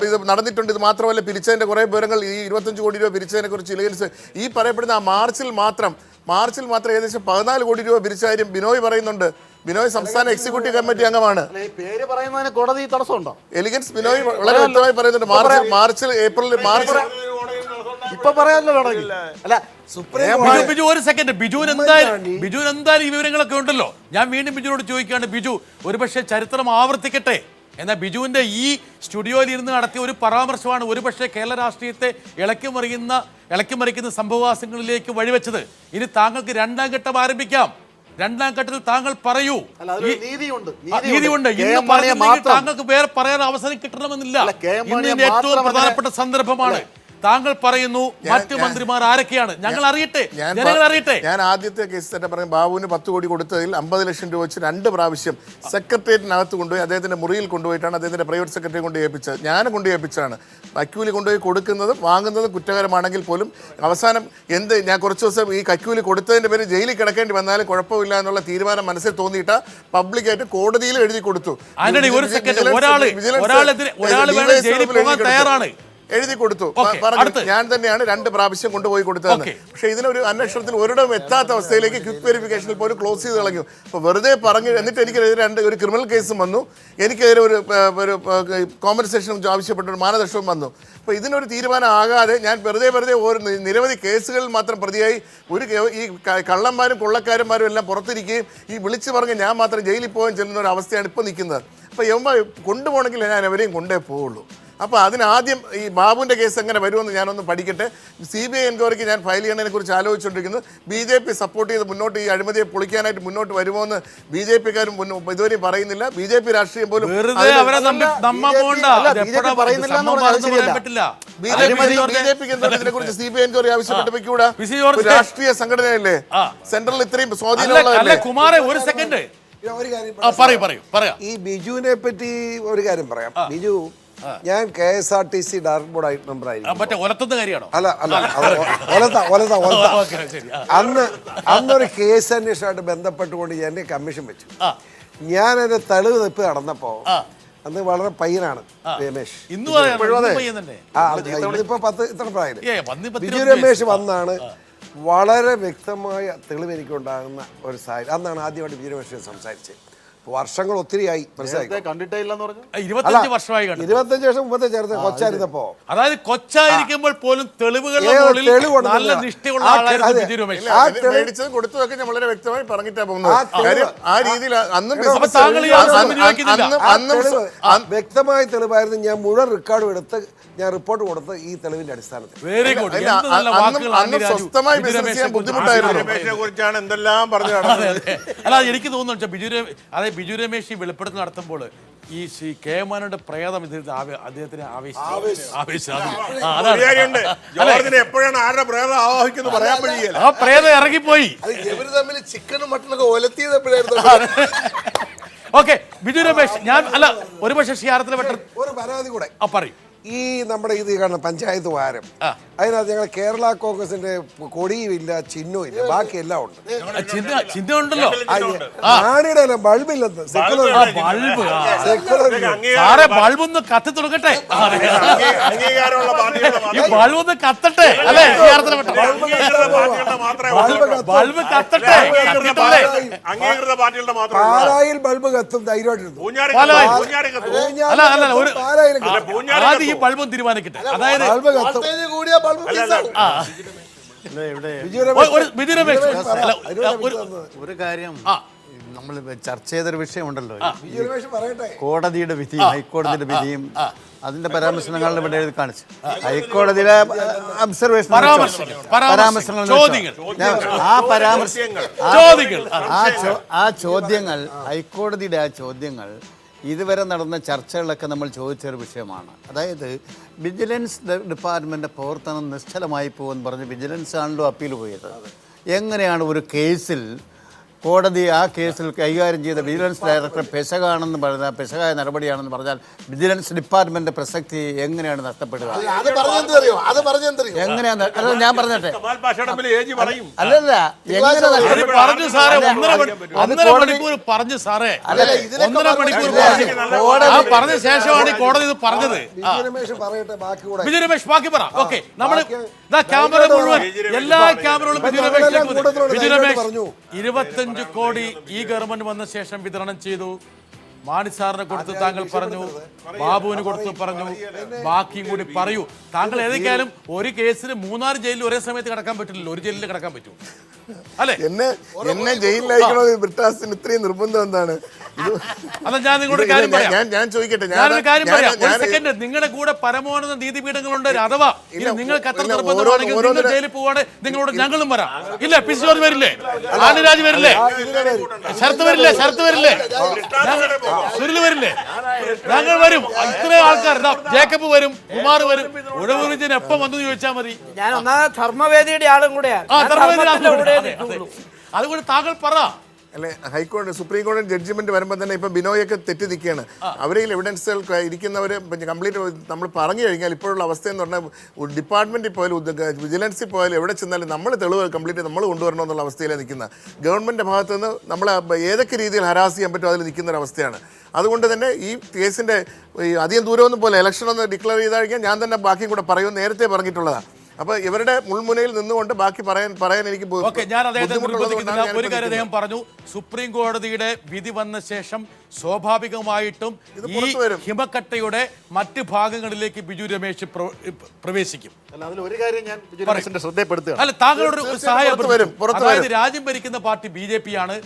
[SPEAKER 5] ഇത് നടന്നിട്ടുണ്ട്. ഇത് മാത്രമല്ല, പിരിച്ചതിൻ്റെ കുറേ വിവരങ്ങൾ, ഈ 25 കോടി രൂപ പിരിച്ചതിനെ കുറിച്ച് എലിഗൻസ് ഈ പറയപ്പെടുന്ന ആ മാർച്ചിൽ മാത്രം ഏകദേശം 14 കോടി രൂപ പിരിച്ച കാര്യം ബിനോയ് പറയുന്നുണ്ട്. ബിനോയ് സംസ്ഥാന എക്സിക്യൂട്ടീവ് കമ്മിറ്റി അംഗമാണ്.
[SPEAKER 3] പേര് പറയുന്നതിന് കോടതി തടസ്സമുണ്ടോ?
[SPEAKER 5] എലിഗൻസ് ബിനോയ് വളരെ വ്യക്തമായി പറയുന്നുണ്ട്. ഏപ്രിൽ
[SPEAKER 3] ഇപ്പൊ പറയാനല്ലോ വേണമെങ്കിൽ. അല്ല,
[SPEAKER 1] ബിജു ഒരു സെക്കൻഡ്. ബിജുവിന് എന്തായാലും ഈ വിവരങ്ങളൊക്കെ ഉണ്ടല്ലോ. ഞാൻ വീണ്ടും ബിജുവിനോട് ചോദിക്കുകയാണ്. ബിജു, ഒരുപക്ഷെ ചരിത്രം ആവർത്തിക്കട്ടെ. എന്നാൽ ബിജുവിന്റെ ഈ സ്റ്റുഡിയോയിൽ ഇരുന്ന് നടത്തിയ ഒരു പരാമർശമാണ് ഒരുപക്ഷെ കേരള രാഷ്ട്രീയത്തെ ഇളക്കിമറിക്കുന്ന സംഭവവാസങ്ങളിലേക്ക് വഴിവെച്ചത്. ഇനി താങ്കൾക്ക് രണ്ടാം ഘട്ടം ആരംഭിക്കാം. രണ്ടാം ഘട്ടത്തിൽ താങ്കൾ പറയൂ. നീതിയുണ്ട്. ഇന്ന് പറഞ്ഞില്ലെങ്കിൽ താങ്കൾക്ക് വേറെ പറയാൻ അവസരം കിട്ടണമെന്നില്ല. ഇന്ന് ഏറ്റവും പ്രധാനപ്പെട്ട സന്ദർഭമാണ്. താങ്കൾ പറയുന്നു മറ്റ് മന്ത്രിമാർ ആരൊക്കെയാണ്, ഞങ്ങൾ അറിയട്ടെ, ജനങ്ങൾ അറിയട്ടെ.
[SPEAKER 5] ഞാൻ ആദ്യത്തെ കേസ് തന്നെ പറയും, ബാബുവിന് 10 കോടി കൊടുത്തതിൽ 50 ലക്ഷം രൂപ വെച്ച് 2 പ്രാവശ്യം സെക്രട്ടേറിയറ്റിനകത്ത് കൊണ്ടുപോയി അദ്ദേഹത്തിന്റെ മുറിയിൽ കൊണ്ടുപോയിട്ടാണ് അദ്ദേഹത്തിന്റെ പ്രൈവറ്റ് സെക്രട്ടറി കൊണ്ട് ഏൽപ്പിച്ചത്. ഞാൻ കൊണ്ട് ഏൽപ്പിച്ചാണ്. കൈക്കൂലി കൊണ്ടുപോയി കൊടുക്കുന്നതും വാങ്ങുന്നതും കുറ്റകരമാണെങ്കിൽ പോലും അവസാനം ഞാൻ കുറച്ച് ദിവസം ഈ കൈക്കൂലി കൊടുത്തതിന്റെ പേര് ജയിലിൽ കിടക്കേണ്ടി വന്നാലും കുഴപ്പമില്ല എന്നുള്ള തീരുമാനം മനസ്സിൽ തോന്നിയിട്ട് പബ്ലിക്കായിട്ട് കോടതിയിൽ എഴുതി കൊടുത്തു. എഴുതി കൊടുത്തു. പറഞ്ഞു ഞാൻ തന്നെയാണ് 2 പ്രാവശ്യം കൊണ്ടുപോയി കൊടുത്തതെന്ന്. പക്ഷെ ഇതിനൊരു അന്വേഷണത്തിൽ ഒരിടവും എത്താത്ത അവസ്ഥയിലേക്ക് ക്വിക്ക് വെരിഫിക്കേഷനിൽ പോലും ക്ലോസ് ചെയ്ത് കളഞ്ഞു. അപ്പോൾ വെറുതെ പറഞ്ഞു. എന്നിട്ട് എനിക്കെതിരെ ഒരു ക്രിമിനൽ കേസും വന്നു. എനിക്കെതിരെ ഒരു കോമ്പൻസേഷൻ ആവശ്യപ്പെട്ട ഒരു മാനദണ്ഡവും വന്നു. അപ്പോൾ ഇതിനൊരു തീരുമാനം ആകാതെ ഞാൻ വെറുതെ നിരവധി കേസുകളിൽ മാത്രം പ്രതിയായി ഈ കള്ളന്മാരും കൊള്ളക്കാരന്മാരും എല്ലാം പുറത്തിരിക്കുകയും ഈ വിളിച്ചു പറഞ്ഞ് ഞാൻ മാത്രം ജയിലിൽ പോകാൻ ചെല്ലുന്ന ഒരു അവസ്ഥയാണ് ഇപ്പോൾ നിൽക്കുന്നത്. അപ്പോൾ കൊണ്ടുപോകണമെങ്കിൽ ഞാൻ അവരെയും കൊണ്ടേ പോവുള്ളൂ. അപ്പോൾ അതിനാദ്യം ഈ ബാബുവിൻ്റെ കേസ് എങ്ങനെ വരുമെന്ന് ഞാനൊന്ന് പഠിക്കട്ടെ. CBI എൻക്വയറിക്ക് ഞാൻ ഫയൽ ചെയ്യുന്നതിനെ കുറിച്ച് ആലോചിച്ചുകൊണ്ടിരിക്കുന്നത്. BJP സപ്പോർട്ട് ചെയ്ത് മുന്നോട്ട് ഈ അഴിമതിയെ പൊളിക്കാനായിട്ട് മുന്നോട്ട് വരുമോ എന്ന് BJP-ക്കാരും ഇതുവരെയും പറയുന്നില്ല. BJP രാഷ്ട്രീയം പോലും
[SPEAKER 3] BJP
[SPEAKER 5] ഇതിനെക്കുറിച്ച് CBI എൻക്വയറി ആവശ്യപ്പെട്ട് വെക്കൂടാ. രാഷ്ട്രീയ സംഘടനയല്ലേ, സെൻട്രൽ ഇത്രയും സ്വാധീനമുള്ളതല്ലേ.
[SPEAKER 1] കുമാരേ ഒരു സെക്കൻഡ്
[SPEAKER 2] ഈ ബിജുവിനെ പറ്റി ഒരു കാര്യം പറയാം. ബിജു, ഞാൻ KSRTC ഡയറക്ടർ ബോർഡ് മെമ്പർ ആയിരുന്നു. അന്നൊരു കേസ് അന്വേഷണമായിട്ട് ബന്ധപ്പെട്ടുകൊണ്ട് എന്നെ കമ്മീഷൻ വെച്ചു. ഞാൻ എന്റെ തെളിവ് തെപ്പ് നടന്നപ്പോ അന്ന് വളരെ പയ്യനാണ് രമേശ്. ഇപ്പൊ 10 ഇത്ര പ്രായം. ബിജു രമേശ് വന്നാണ് വളരെ വ്യക്തമായ തെളിവ് എനിക്കുണ്ടാകുന്ന ഒരു സാഹചര്യം. അന്നാണ് ആദ്യമായിട്ട് ബിജു രമേശ് സംസാരിച്ചത്. വർഷങ്ങൾ ഒത്തിരിയായി
[SPEAKER 3] കണ്ടിട്ടില്ലെന്ന് പറഞ്ഞു.
[SPEAKER 1] 25 വർഷമായി
[SPEAKER 2] 25 വർഷം മുമ്പത്തെ ചേർത്ത് കൊച്ചായിരുന്നപ്പോ,
[SPEAKER 1] അതായത് കൊച്ചായിരിക്കുമ്പോൾ പോലും തെളിവുകൾ നല്ല നിഷ്ഠയുള്ള
[SPEAKER 5] കൊടുത്തതൊക്കെ ഞാൻ വളരെ വ്യക്തമായി പറഞ്ഞിട്ടാ പോകുന്നത്. ആ രീതിയിൽ
[SPEAKER 2] വ്യക്തമായ തെളിവായിരുന്നു. ഞാൻ മുഴുവൻ റെക്കോർഡും എടുത്ത് ഞാൻ റിപ്പോർട്ട് കൊടുത്ത് ഈ തെളിവിന്റെ അടിസ്ഥാനത്തിൽ.
[SPEAKER 1] Very good.
[SPEAKER 5] സ്വസ്ഥമായി ബിസിനസ് ചെയ്യാൻ ബുദ്ധിമുട്ടായിരുന്നു.
[SPEAKER 6] കുറിച്ചാണ് എന്തെല്ലാം പറഞ്ഞു.
[SPEAKER 1] അല്ല, എനിക്ക് തോന്നുന്നു ബിജു രമേശ് ഈ വെളിപ്പെടുത്തൽ നടത്തുമ്പോൾ ഈ ശ്രീ കെ മാണിയുടെ പ്രേതം അദ്ദേഹത്തിന്
[SPEAKER 6] എപ്പോഴാണ് ആരുടെ പ്രേതം ആവാഹിക്കുന്നത് പറയാൻ കഴിയില്ല.
[SPEAKER 1] ആ പ്രേതം ഇറങ്ങിപ്പോയി.
[SPEAKER 2] ചിക്കനും മട്ടനൊക്കെ ഒലത്തിയതെപ്പോഴായിരുന്നു.
[SPEAKER 1] ഓക്കെ ബിജു രമേശ്, ഞാൻ ഒരുപക്ഷെ ഷിയാരത്തിലെ
[SPEAKER 2] ഒരു പരാതി കൂടെ
[SPEAKER 1] പറയും.
[SPEAKER 2] ഈ നമ്മുടെ ഇത് കാണുന്ന പഞ്ചായത്ത് വാരം, അതിനകത്ത് ഞങ്ങൾ കേരള കോൺഗ്രസിന്റെ കൊടിയും ഇല്ല, ചിഹ്നവും ഇല്ല, ബാക്കി എല്ലാം ഉണ്ട്.
[SPEAKER 1] ചിഹ്നം ഉണ്ടല്ലോ.
[SPEAKER 2] ആണിയുടെ ബൾബില്ലെന്ന്.
[SPEAKER 1] ബൾബൊന്ന് കത്തി തുടങ്ങട്ടെ, ഈ ബൾബൊന്ന് കത്തട്ടെ അല്ലേ? ബൾബ് കത്തട്ടെ.
[SPEAKER 2] പാലായിൽ ബൾബ് കത്തും ധൈര്യമായിട്ടിരുന്നു.
[SPEAKER 1] ആദ്യം ഈ ബൾബും തീരുമാനിക്കട്ടെ. അതായത്
[SPEAKER 3] ഒരു കാര്യം നമ്മൾ ചർച്ച ചെയ്തൊരു വിഷയമുണ്ടല്ലോ, കോടതിയുടെ വിധിയും ഹൈക്കോടതിയുടെ വിധിയും അതിന്റെ പരാമർശങ്ങളുടെ ഇവിടെ എഴുതി കാണിച്ചു. ഹൈക്കോടതിയിലെ ഒബ്സർവേഷൻ ആ ചോദ്യങ്ങൾ ഹൈക്കോടതിയുടെ ആ ചോദ്യങ്ങൾ ഇതുവരെ നടന്ന ചർച്ചകളൊക്കെ നമ്മൾ ചോദിച്ചൊരു വിഷയമാണ്. അതായത് വിജിലൻസ് ഡിപ്പാർട്ട്മെൻ്റ് പ്രവർത്തനം നിശ്ചലമായി പോകുമെന്ന് പറഞ്ഞ് വിജിലൻസ് ആണല്ലോ അപ്പീൽ പോയത്. എങ്ങനെയാണ് ഒരു കേസിൽ കോടതി ആ കേസിൽ കൈകാര്യം ചെയ്ത വിജിലൻസ് ഡയറക്ടർ പെശകാണെന്ന് പറഞ്ഞാൽ, പെശകായ നടപടിയാണെന്ന് പറഞ്ഞാൽ വിജിലൻസ് ഡിപ്പാർട്ട്മെന്റ് പ്രസക്തി എങ്ങനെയാണ് നഷ്ടപ്പെടുക? എങ്ങനെയാണ്? അല്ല, ഞാൻ പറഞ്ഞട്ടെ, അല്ലല്ല,
[SPEAKER 1] പറഞ്ഞ ശേഷമാണ് ഈ കോടതി ഇത് പറഞ്ഞത്. ബിജു രമേശ് ബാക്കി പറ. ഓക്കെ, നമ്മൾ ക്യാമറ മുഴുവൻ എല്ലാ ക്യാമറകളും ബിജു രമേശ് 25 കോടി ഈ ഗവൺമെന്റ് വന്ന ശേഷം വിതരണം ചെയ്തു. മാണി സാറിനെ കൊടുത്ത് താങ്കൾ പറഞ്ഞു, ബാബുവിന് കൊടുത്ത് പറഞ്ഞു, ബാക്കിയും കൂടി പറയൂ. താങ്കൾ ഏതൊക്കെയാലും ഒരു കേസിന് 3-6 ജയിലിൽ ഒരേ സമയത്ത് കിടക്കാൻ പറ്റില്ലല്ലോ, ഒരു ജയിലിൽ കിടക്കാൻ പറ്റൂ അല്ലെ?
[SPEAKER 5] എന്നെ ജയിലിലയക്കണോ ബ്രിട്ടാസിന് ഇത്രയും നിർബന്ധം എന്താണ്?
[SPEAKER 1] അല്ല, ഞാൻ നിങ്ങളുടെ കാര്യം പറയാം.
[SPEAKER 5] ഞാൻ ചോദിക്കട്ടെ,
[SPEAKER 1] ഞാനൊരു കാര്യം പറയാം. ഒരു സെക്കൻഡ്. നിങ്ങളുടെ കൂടെ പരമോന്നത നീതിപീഠങ്ങളുണ്ട്. അഥവാ നിങ്ങൾക്ക് എത്ര നിർബന്ധമാണെങ്കിൽ നിങ്ങൾ ജയിലിൽ പോവാണ്, നിങ്ങളോട് ഞങ്ങളും വരാം. ഇല്ല, പി സി ജോർജ് വരില്ലേ? ആണ്ടിരാജ് വരില്ലേ? ശരത്ത് വരില്ലേ? സുനിൽ വരില്ലേ? ഞങ്ങൾ വരും. ഇത്രയും ആൾക്കാർ, ജേക്കബ് വരും, കുമാർ വരും. ഉഴവുറിഞ്ചൻ എപ്പം വന്നു ചോദിച്ചാൽ മതി.
[SPEAKER 7] ഞാൻ ഒന്നാമത് ധർമ്മവേദിയുടെ ആളും കൂടെയാണ്.
[SPEAKER 1] അതുകൊണ്ട് താങ്കൾ പറ.
[SPEAKER 5] അല്ലെ, ഹൈക്കോടതി സുപ്രീം കോടതി ജഡ്ജ്മെന്റ് വരുമ്പോൾ തന്നെ ഇപ്പൊ ബിനോയൊക്കെ തെറ്റി നിൽക്കുകയാണ്. അവരിൽ എവിഡൻസുകൾ ഇരിക്കുന്നവർ കംപ്ലീറ്റ് നമ്മൾ പറഞ്ഞു കഴിഞ്ഞാൽ ഇപ്പോഴുള്ള അവസ്ഥ എന്ന് പറഞ്ഞാൽ ഡിപ്പാർട്ട്മെന്റിൽ പോയാലും വിജിലൻസിൽ പോയാലും എവിടെ ചെന്നാലും നമ്മൾ തെളിവ് കംപ്ലീറ്റ് നമ്മൾ കൊണ്ടുവരണം എന്നുള്ള അവസ്ഥയിലാണ് നിൽക്കുന്നത്. ഗവൺമെന്റ് ഭാഗത്ത് നിന്ന് നമ്മളെ ഏതൊക്കെ രീതിയിൽ ഹരാസ് ചെയ്യാൻ പറ്റും അതിൽ നിൽക്കുന്ന ഒരു അവസ്ഥയാണ്. അതുകൊണ്ട് തന്നെ ഈ കേസിന്റെ അധികം ദൂരമൊന്നും പോലെ ഇലക്ഷൻ ഒന്ന് ഡിക്ലെയർ ചെയ്താൽ കഴിഞ്ഞാൽ ഞാൻ തന്നെ ബാക്കിയും കൂടെ പറയുമെന്ന് നേരത്തെ പറഞ്ഞിട്ടുള്ളതാണ്. അപ്പൊ ഇവരുടെ മുൾമുനയിൽ നിന്നുകൊണ്ട് ബാക്കി പറയാൻ എനിക്ക്
[SPEAKER 1] ഞാൻ ഒരു കാര്യം അദ്ദേഹം പറഞ്ഞു. സുപ്രീം കോടതിയുടെ വിധി വന്ന ശേഷം സ്വാഭാവികമായിട്ടും ഈ ഹിമക്കട്ടയുടെ മറ്റ് ഭാഗങ്ങളിലേക്ക് ബിജു രമേശ് പ്രവേശിക്കും.
[SPEAKER 3] ഒരു കാര്യം ഞാൻ ബിജു രമേശിന്റെ ശ്രദ്ധപ്പെടുത്തുകയാണ്.
[SPEAKER 1] അല്ല, താങ്കളോട് സഹായം. അതായത് രാജ്യം ഭരിക്കുന്ന പാർട്ടി BJP ആണ്.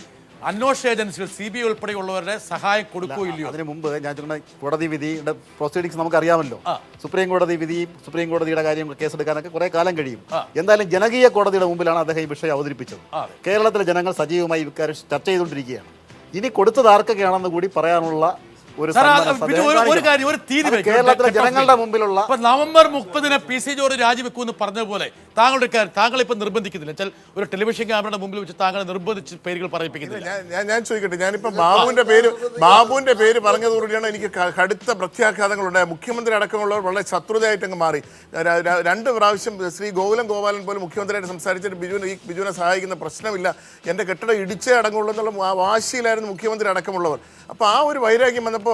[SPEAKER 1] അന്വേഷണ ഏജൻസികൾ CBI ഉൾപ്പെടെയുള്ളവരുടെ സഹായം കൊടുക്കുകയില്ലയോ?
[SPEAKER 3] അതിന് മുമ്പ് ഞാൻ കോടതി വിധിയുടെ പ്രൊസീഡിങ്സ് നമുക്കറിയാമല്ലോ. സുപ്രീം കോടതി വിധിയും സുപ്രീം കോടതിയുടെ കാര്യം കേസെടുക്കാനൊക്കെ കുറെ കാലം കഴിയും. എന്തായാലും ജനകീയ കോടതിയുടെ മുമ്പിലാണ് അദ്ദേഹം ഈ വിഷയം അവതരിപ്പിച്ചത്. കേരളത്തിലെ ജനങ്ങൾ സജീവമായി ഇക്കാര്യം ചർച്ച ചെയ്തുകൊണ്ടിരിക്കുകയാണ്. ഇനി കൊടുത്തത് ആർക്കൊക്കെയാണെന്ന് കൂടി പറയാനുള്ള ഒരു കേരളത്തിലെ ജനങ്ങളുടെ മുമ്പിലുള്ള
[SPEAKER 1] നവംബർ 30 പി സി ജോർജ് രാജിവെക്കുമെന്ന് പറഞ്ഞതുപോലെ താങ്കൾ ഇപ്പൊ നിർബന്ധിക്കുന്നില്ല വെച്ചാൽ ഒരു ടെലിവിഷൻ ക്യാമറയുടെ മുമ്പിൽ വെച്ച് താങ്കളെ നിർബന്ധിച്ച് പേരുകൾ പറയിപ്പിക്കുന്നില്ല.
[SPEAKER 5] ഞാൻ ചോദിക്കട്ടെ, ഞാനിപ്പോ ബാബുവിന്റെ പേര് പറഞ്ഞതോടുകൂടിയാണ് എനിക്ക് കടുത്ത പ്രത്യാഘാതങ്ങൾ ഉണ്ടായത്. മുഖ്യമന്ത്രി അടക്കമുള്ളവർ വളരെ ശത്രുതയായിട്ട് അങ്ങ് മാറി. 2 പ്രാവശ്യം ശ്രീ ഗോകുലൻ പോലും മുഖ്യമന്ത്രിയായിട്ട് സംസാരിച്ചിട്ട് ബിജുവിനെ സഹായിക്കുന്ന പ്രശ്നമില്ല, എന്റെ കെട്ടിടം ഇടിച്ചേ അടങ്ങുള്ളൂ എന്നുള്ള വാശിയിലായിരുന്നു മുഖ്യമന്ത്രി അടക്കമുള്ളവർ. അപ്പോൾ ആ ഒരു വൈരാഗ്യം വന്നപ്പോൾ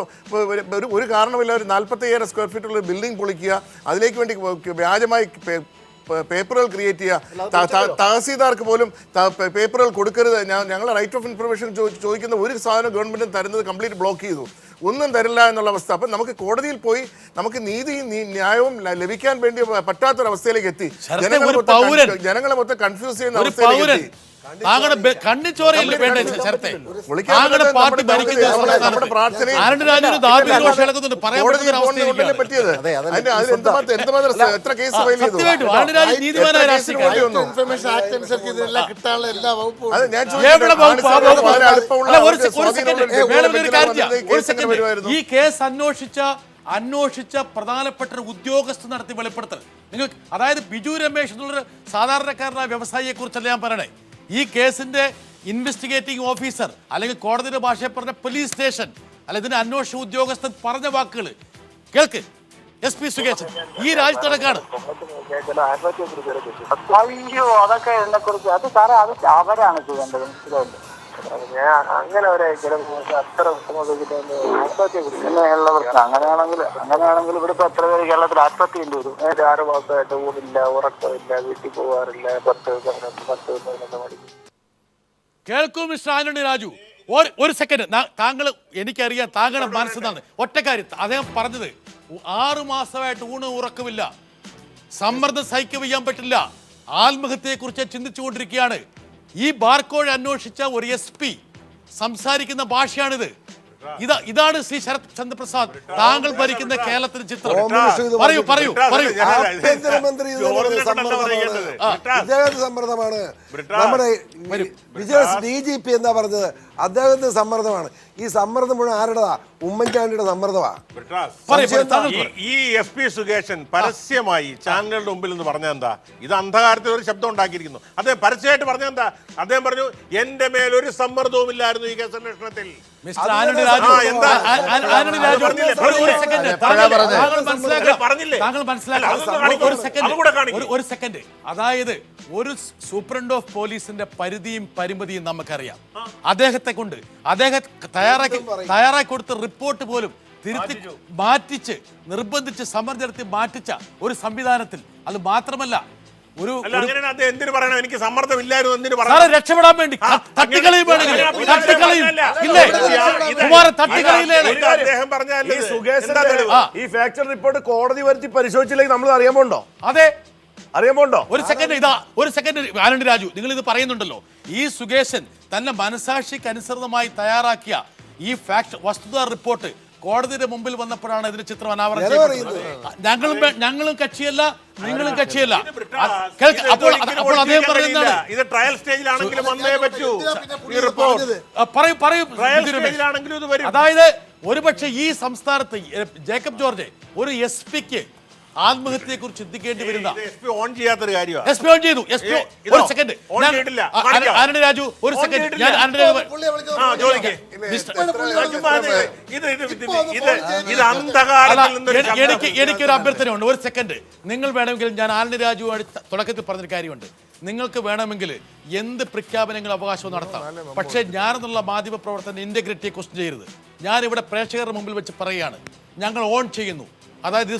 [SPEAKER 5] ഒരു കാരണമില്ല ഒരു 45,000 സ്ക്വയർ ഫീറ്റുള്ള ഒരു ബിൽഡിംഗ് പൊളിക്കുക, അതിലേക്ക് വേണ്ടി വ്യാജമായി പേപ്പറുകൾ ക്രിയേറ്റ് ചെയ്യുക, തഹസീൽദാർക്ക് പോലും പേപ്പറുകൾ കൊടുക്കരുത്, ഞങ്ങളുടെ റൈറ്റ് ഓഫ് ഇൻഫർമേഷൻ ചോദിക്കുന്ന ഒരു സാധനം ഗവൺമെൻറ് തരുന്നത് കംപ്ലീറ്റ് ബ്ലോക്ക് ചെയ്തു, ഒന്നും തരില്ല എന്നുള്ള അവസ്ഥ. അപ്പം നമുക്ക് കോടതിയിൽ പോയി നമുക്ക് നീതിയും ന്യായവും ലഭിക്കാൻ വേണ്ടി പറ്റാത്തൊരവസ്ഥയിലേക്ക് എത്തി. ജനങ്ങളെ മൊത്തം കൺഫ്യൂസ് ചെയ്യുന്ന അവസ്ഥയിലേക്ക് എത്തി.
[SPEAKER 1] കണ്ണിച്ചോരയില്ല വേണ്ട ശരത്തെ. താങ്കളുടെ പാർട്ടി ഈ കേസ് അന്വേഷിച്ച പ്രധാനപ്പെട്ട ഒരു ഉദ്യോഗസ്ഥ നടത്തി വെളിപ്പെടുത്തൽ നിങ്ങൾ, അതായത് ബിജു രമേശ് എന്നുള്ളൊരു സാധാരണക്കാരനായ വ്യവസായിയെ കുറിച്ചല്ല ഞാൻ പറയണേ. ഈ കേസിന്റെ ഇൻവെസ്റ്റിഗേറ്റിംഗ് ഓഫീസർ അല്ലെങ്കിൽ കോടതിയുടെ ഭാഷയിൽ പറഞ്ഞ പോലീസ് സ്റ്റേഷൻ അല്ല ഇതിന്റെ അന്വേഷണ ഉദ്യോഗസ്ഥൻ പറഞ്ഞ വാക്കുകൾ കേൾക്ക്. SP സുകേശൻ ഈ രാജ്യത്തടക്കാണ്.
[SPEAKER 11] അതൊക്കെ എന്നെ കുറിച്ച് അത് സാറേ അത് അവരാണ് ചെയ്യേണ്ടത്, മനസ്സിലായില്ലേ? അങ്ങനെ അത്ര ഉള്ള പ്രശ്നം. അങ്ങനെയാണെങ്കിൽ ഇവിടുത്തെ എത്ര പേര് കേരളത്തിൽ ആത്മഹത്യ ചെയ്യേണ്ടി വരും? 6 മാസമായിട്ട് ഊണില്ല, ഉറക്കമില്ല, വീട്ടിൽ പോകാറില്ല, 10 മണി.
[SPEAKER 1] കേൾക്കൂ മിസ്റ്റർ ആന്റണി രാജു, ഒരു സെക്കൻഡ്. താങ്കൾ എനിക്കറിയാം താങ്കളുടെ മനസ്സെന്നാണ്. ഒറ്റക്കാര്യം അദ്ദേഹം പറഞ്ഞത് 6 മാസമായിട്ട് ഊണ് ഉറക്കമില്ല, സമ്മർദ്ദം സഹിക്കാൻ പറ്റില്ല, ആത്മഹത്യയെ കുറിച്ച് ചിന്തിച്ചുകൊണ്ടിരിക്കുകയാണ്. ഈ ബാർക്കോഴ അന്വേഷിച്ച ഒരു SP സംസാരിക്കുന്ന ഭാഷയാണിത്. ഇതാണ് ശ്രീ ശരത് ചന്ദ്രപ്രസാദ് താങ്കൾ ഭരിക്കുന്ന കേരളത്തിന്റെ ചിത്രം. പറയൂ.
[SPEAKER 2] ആഭ്യന്തരമന്ത്രി സമ്മർദ്ദമാണ്. നമ്മുടെ വിജിലൻസ് DGP എന്താ പറഞ്ഞത്? അദ്ദേഹത്തിന് സമ്മർദ്ദമാണ്. ഈ സമ്മർദ്ദം മുഴുവൻ ആരുടേതാ? ഉമ്മൻചാണ്ടിയുടെ സമ്മർദ്ദമാണ്.
[SPEAKER 6] ഈ SP സുകേശൻ പരസ്യമായി ചാനലുകളുടെ മുമ്പിൽ നിന്ന് പറഞ്ഞ എന്താ? ഇത് അന്ധകാരത്തിൽ ഒരു ശബ്ദം ഉണ്ടാക്കിയിരിക്കുന്നു. അദ്ദേഹം പരസ്യമായിട്ട് പറഞ്ഞ എന്താ? അദ്ദേഹം പറഞ്ഞു എന്റെ മേൽ ഒരു സമ്മർദ്ദവും ഇല്ലായിരുന്നു ഈ കേസ് അന്വേഷണത്തിൽ.
[SPEAKER 1] ഒരു സെക്കൻഡ്. അതായത് ഒരു സൂപ്രണ്ട് ഓഫ് പോലീസിന്റെ പരിധിയും പരിമിതിയും നമുക്കറിയാം. അദ്ദേഹത്തെ കൊണ്ട് അദ്ദേഹം തയ്യാറാക്കി കൊടുത്ത റിപ്പോർട്ട് പോലും തിരുത്തി മാറ്റിച്ച് നിർബന്ധിച്ച് സമ്മർദ്ദം മാറ്റിച്ച ഒരു സംവിധാനത്തിൽ, അത് മാത്രമല്ല ഒരു
[SPEAKER 6] അല്ല അങ്ങനെയാണ് അദ്ദേഹം എന്തിനു പറയണം? എനിക്ക് സമ്മർദ്ദം ഇല്ലായിരുന്നു എന്തിനു
[SPEAKER 1] സാറെ
[SPEAKER 6] പറയണം?
[SPEAKER 1] രക്ഷപ്പെടാൻ വേണ്ടി തട്ടിക്കളയും വേണമെങ്കിൽ തട്ടിക്കളയും ഇല്ലേ കുമാരൻ തട്ടിക്കളയില്ലേ
[SPEAKER 6] അദ്ദേഹം പറഞ്ഞാൽ
[SPEAKER 2] ഈ ഫാക്ചർ റിപ്പോർട്ട് കോടതി വരുത്തി പരിശോധിച്ചില്ലെങ്കിൽ നമ്മൾ അറിയാൻ പോണ്ടോ?
[SPEAKER 1] അതെ
[SPEAKER 2] അറിയാൻ പോണ്ടോ?
[SPEAKER 1] ഒരു സെക്കൻഡ് ആനന്ദ് രാജു, നിങ്ങൾ ഇത് പറയുന്നുണ്ടല്ലോ, ഈ സുകേശൻ തന്നെ മനസാക്ഷിക്ക് അനുസൃതമായി തയ്യാറാക്കിയ ഈ വസ്തുതാ റിപ്പോർട്ട് കോടതിയുടെ മുമ്പിൽ വന്നപ്പോഴാണ് ഇതിന്റെ ചിത്രം അനാവരണം ചെയ്യപ്പെട്ടത്. ഞങ്ങളും കക്ഷിയല്ല, നിങ്ങളും കക്ഷിയല്ല. അപ്പോൾ അദ്ദേഹം പറയുന്നത്
[SPEAKER 6] ഇത് ട്രയൽ സ്റ്റേജിലാണെങ്കിലും വന്നേ പറ്റൂ. ഈ റിപ്പോർട്ട് ട്രയൽ സ്റ്റേജിലാണെങ്കിലും ഇത് വരും.
[SPEAKER 1] അതായത് ഒരുപക്ഷെ ഈ സംസ്ഥാനത്ത് ജേക്കബ് ജോർജ് ഒരു SP-ക്ക് ആത്മഹത്യയെ കുറിച്ച് ചിന്തിക്കേണ്ടി വരുന്ന
[SPEAKER 6] ഓൺ ചെയ്യാത്തൊരു കാര്യമാണ്.
[SPEAKER 1] SP ഓൺ ചെയ്തു. ഒരു സെക്കൻഡ് ആനന്ദ് രാജു, ഒരു സെക്കൻഡ് ഞാൻ എനിക്കൊരു അഭ്യർത്ഥനയുണ്ട്. ഒരു സെക്കൻഡ് നിങ്ങൾ വേണമെങ്കിൽ, ഞാൻ ആനന്ദ് രാജുവായിട്ട് തുടക്കത്തിൽ പറഞ്ഞൊരു കാര്യമുണ്ട്, നിങ്ങൾക്ക് വേണമെങ്കിൽ എന്ത് പ്രഖ്യാപനങ്ങൾ അവകാശവും നടത്താം. പക്ഷേ ഞാനെന്നുള്ള മാധ്യമ പ്രവർത്തന ഇന്റഗ്രിറ്റിയെ ക്വസ്റ്റ്യൻ ചെയ്യരുത്. ഞാനിവിടെ പ്രേക്ഷകരുടെ മുമ്പിൽ വെച്ച് പറയുകയാണ്, ഞങ്ങൾ ഓൺ ചെയ്യുന്നു. അതായത്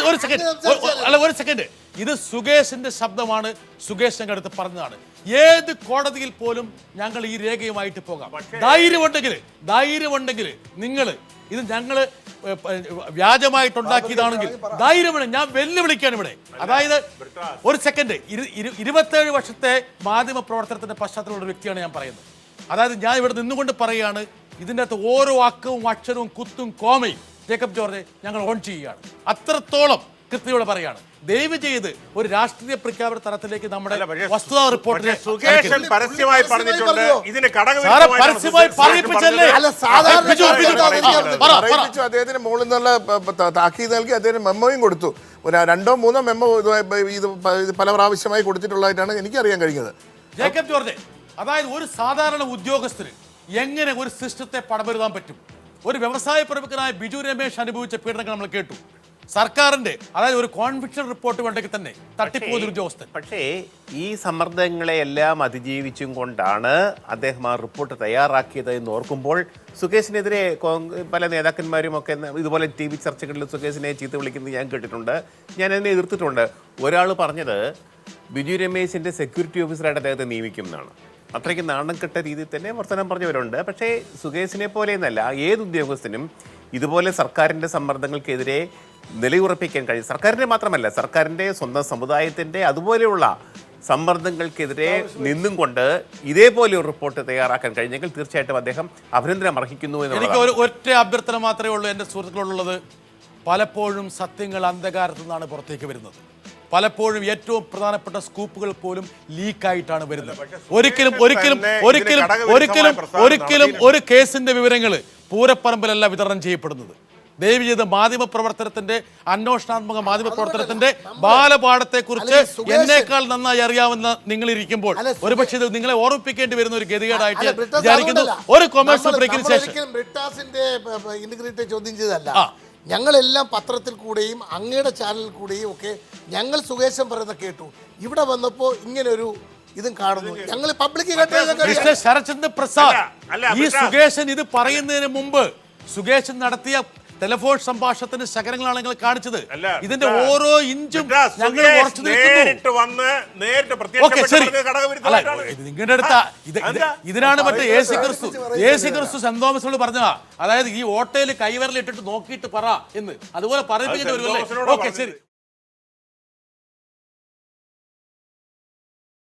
[SPEAKER 1] ഒരു സെക്കൻഡ് ഇത് സുകേഷിന്റെ ശബ്ദമാണ്. സുകേഷ് ഞങ്ങളുടെ അടുത്ത് പറഞ്ഞതാണ്. ഏത് കോടതിയിൽ പോലും ഞങ്ങൾ ഈ രേഖയുമായിട്ട് പോകാം. ധൈര്യമുണ്ടെങ്കിൽ നിങ്ങൾ ഇത് ഞങ്ങൾ വ്യാജമായിട്ടുണ്ടാക്കിയതാണെങ്കിൽ ധൈര്യമാണ്. ഞാൻ വെല്ലുവിളിക്കാണ് ഇവിടെ. അതായത് ഒരു സെക്കൻഡ്, 27 വർഷത്തെ മാധ്യമ പ്രവർത്തനത്തിന്റെ പശ്ചാത്തലമുള്ള വ്യക്തിയാണ് ഞാൻ പറയുന്നത്. അതായത് ഞാൻ ഇവിടെ നിന്നുകൊണ്ട് പറയുകയാണ്, ഇതിൻ്റെ അകത്ത് ഓരോ അക്കവും അക്ഷരവും കുത്തും കോമയും ജേക്കബ് ജോർജ് ഞങ്ങൾ ഓൺ ചെയ്യുകയാണ്. അത്രത്തോളം കൃത്യയോടെ പറയാണ്. ദയവ് ചെയ്ത് ഒരു രാഷ്ട്രീയ പ്രഖ്യാപന തലത്തിലേക്ക് നമ്മുടെ വസ്തുതാ റിപ്പോർട്ടിനെ
[SPEAKER 6] പരസ്യമായി പറഞ്ഞിട്ടുണ്ട്. ഇതിന്
[SPEAKER 1] പരസ്യമായി പറയിപ്പിച്ചല്ലേ
[SPEAKER 5] അദ്ദേഹത്തിന് മുകളിൽ നിന്നുള്ള താക്കീത് നൽകി അദ്ദേഹത്തിന് മെമ്മോയും കൊടുത്തു. ഒരു 2-3 മെമ്മോ ഇത് പല പ്രാവശ്യമായി കൊടുത്തിട്ടുള്ളതായിട്ടാണ് എനിക്കറിയാൻ കഴിഞ്ഞത്.
[SPEAKER 1] ജേക്കബ് ജോർജ്, അതായത് ഒരു സാധാരണ ഉദ്യോഗസ്ഥന് എങ്ങനെ ഒരു സിസ്റ്റത്തെ പടപെരുതാൻ പറ്റും? ഒരു വ്യവസായ പ്രമുഖനായ ബിജു രമേശ് അനുഭവിച്ച പീഡനങ്ങൾ നമ്മൾ കേട്ടു. സർക്കാരിന്റെ, അതായത് ഒരു കോൺവിക്ഷൻ റിപ്പോർട്ട് വേണ്ടെങ്കിൽ തന്നെ തട്ടിപ്പോകുന്ന ഉദ്യോഗസ്ഥൻ.
[SPEAKER 8] പക്ഷേ ഈ സമ്മർദ്ദങ്ങളെയെല്ലാം അതിജീവിച്ചും കൊണ്ടാണ് അദ്ദേഹം ആ റിപ്പോർട്ട് തയ്യാറാക്കിയത് എന്ന് ഓർക്കുമ്പോൾ സുകേഷിനെതിരെ പല നേതാക്കന്മാരും ഒക്കെ ഇതുപോലെ TV ചർച്ചകളിൽ സുകേഷിനെ ചീത്ത വിളിക്കുന്നത് ഞാൻ കേട്ടിട്ടുണ്ട്. ഞാൻ അതിനെ എതിർത്തിട്ടുണ്ട്. ഒരാൾ പറഞ്ഞത് ബിജു രമേശിന്റെ സെക്യൂരിറ്റി ഓഫീസറായിട്ട് അദ്ദേഹത്തെ നിയമിക്കും എന്നാണ്. അത്രയ്ക്ക് നാണം കെട്ട രീതിയിൽ തന്നെ വർത്തമാനം പറഞ്ഞവരുണ്ട്. പക്ഷേ സുകേഷിനെ പോലെയെന്നല്ല, ഏത് ഉദ്യോഗസ്ഥനും ഇതുപോലെ സർക്കാരിൻ്റെ സമ്മർദ്ദങ്ങൾക്കെതിരെ നിലയുറപ്പിക്കാൻ കഴിയും. സർക്കാരിൻ്റെ മാത്രമല്ല, സർക്കാരിൻ്റെ സ്വന്തം സമുദായത്തിൻ്റെ അതുപോലെയുള്ള സമ്മർദ്ദങ്ങൾക്കെതിരെ നിന്നും കൊണ്ട് ഇതേപോലെ ഒരു റിപ്പോർട്ട് തയ്യാറാക്കാൻ കഴിഞ്ഞെങ്കിൽ തീർച്ചയായിട്ടും അദ്ദേഹം അഭിനന്ദനം അർഹിക്കുന്നു എന്ന്.
[SPEAKER 1] എനിക്ക് ഒറ്റ അഭ്യർത്ഥന മാത്രമേ ഉള്ളൂ എൻ്റെ സുഹൃത്തുക്കളുള്ളത്. പലപ്പോഴും സത്യങ്ങൾ അന്ധകാരത്തു നിന്നാണ് പുറത്തേക്ക് വരുന്നത്. പലപ്പോഴും ഏറ്റവും പ്രധാനപ്പെട്ട സ്കൂപ്പുകൾ പോലും ലീക്കായിട്ടാണ് വരുന്നത്. ഒരിക്കലും ഒരു കേസിന്റെ വിവരങ്ങൾ പൂരപ്പറമ്പിലല്ല വിതരണം ചെയ്യപ്പെടുന്നത്. ദയവ് ചെയ്ത് മാധ്യമപ്രവർത്തനത്തിന്റെ, അന്വേഷണാത്മക മാധ്യമപ്രവർത്തനത്തിന്റെ ബാലപാഠത്തെ കുറിച്ച് എന്നേക്കാൾ നന്നായി അറിയാവുന്ന നിങ്ങൾ ഇരിക്കുമ്പോൾ ഒരുപക്ഷെ ഇത് നിങ്ങളെ ഓർമ്മിപ്പിക്കേണ്ടി വരുന്ന ഒരു ഗതികേടായിട്ട് വിചാരിക്കുന്നു. ഒരു കൊമേഴ്സ്യൽ ബ്രേക്കിന് ശേഷം
[SPEAKER 9] ബ്രിട്ടാസിന്റെ ഇന്റഗ്രിറ്റി ചോദ്യം ചെയ്തതല്ല, ഞങ്ങളെല്ലാം പത്രത്തിൽ കൂടെയും അങ്ങയുടെ ചാനലിൽ കൂടെയും ഒക്കെ ഞങ്ങൾ സുകേശൻ പറയുന്ന കേട്ടു. ഇവിടെ വന്നപ്പോ ഇങ്ങനെ ഒരു ഇതും കാണുന്നു. ഞങ്ങൾ പബ്ലിക്
[SPEAKER 1] ശരത്ചന്ദ്ര പ്രസാദ് ഈ സുകേശൻ ഇത് പറയുന്നതിന് മുമ്പ് സുകേശൻ നടത്തിയ ടെലിഫോൺ സംഭാഷണത്തിന്റെ ശകലങ്ങളാണ് നിങ്ങൾ കാണിച്ചത്. ഇതിന്റെ ഓരോ ഇഞ്ചും ഞങ്ങൾ ഉറച്ചു നിൽക്കുന്നു. നിങ്ങളുടെ അടുത്ത ഇതിനാണ് മറ്റേ യേശു ക്രിസ്തു സെന്റ് തോമസിനോട് പറഞ്ഞതാ, അതായത് ഈ ഓട്ടയിൽ കൈവരലിട്ടിട്ട് നോക്കിയിട്ട് പറ എന്ന്, അതുപോലെ പറയിപ്പിക്കേണ്ടി വരുമല്ലേ? ഓക്കെ, ശരി.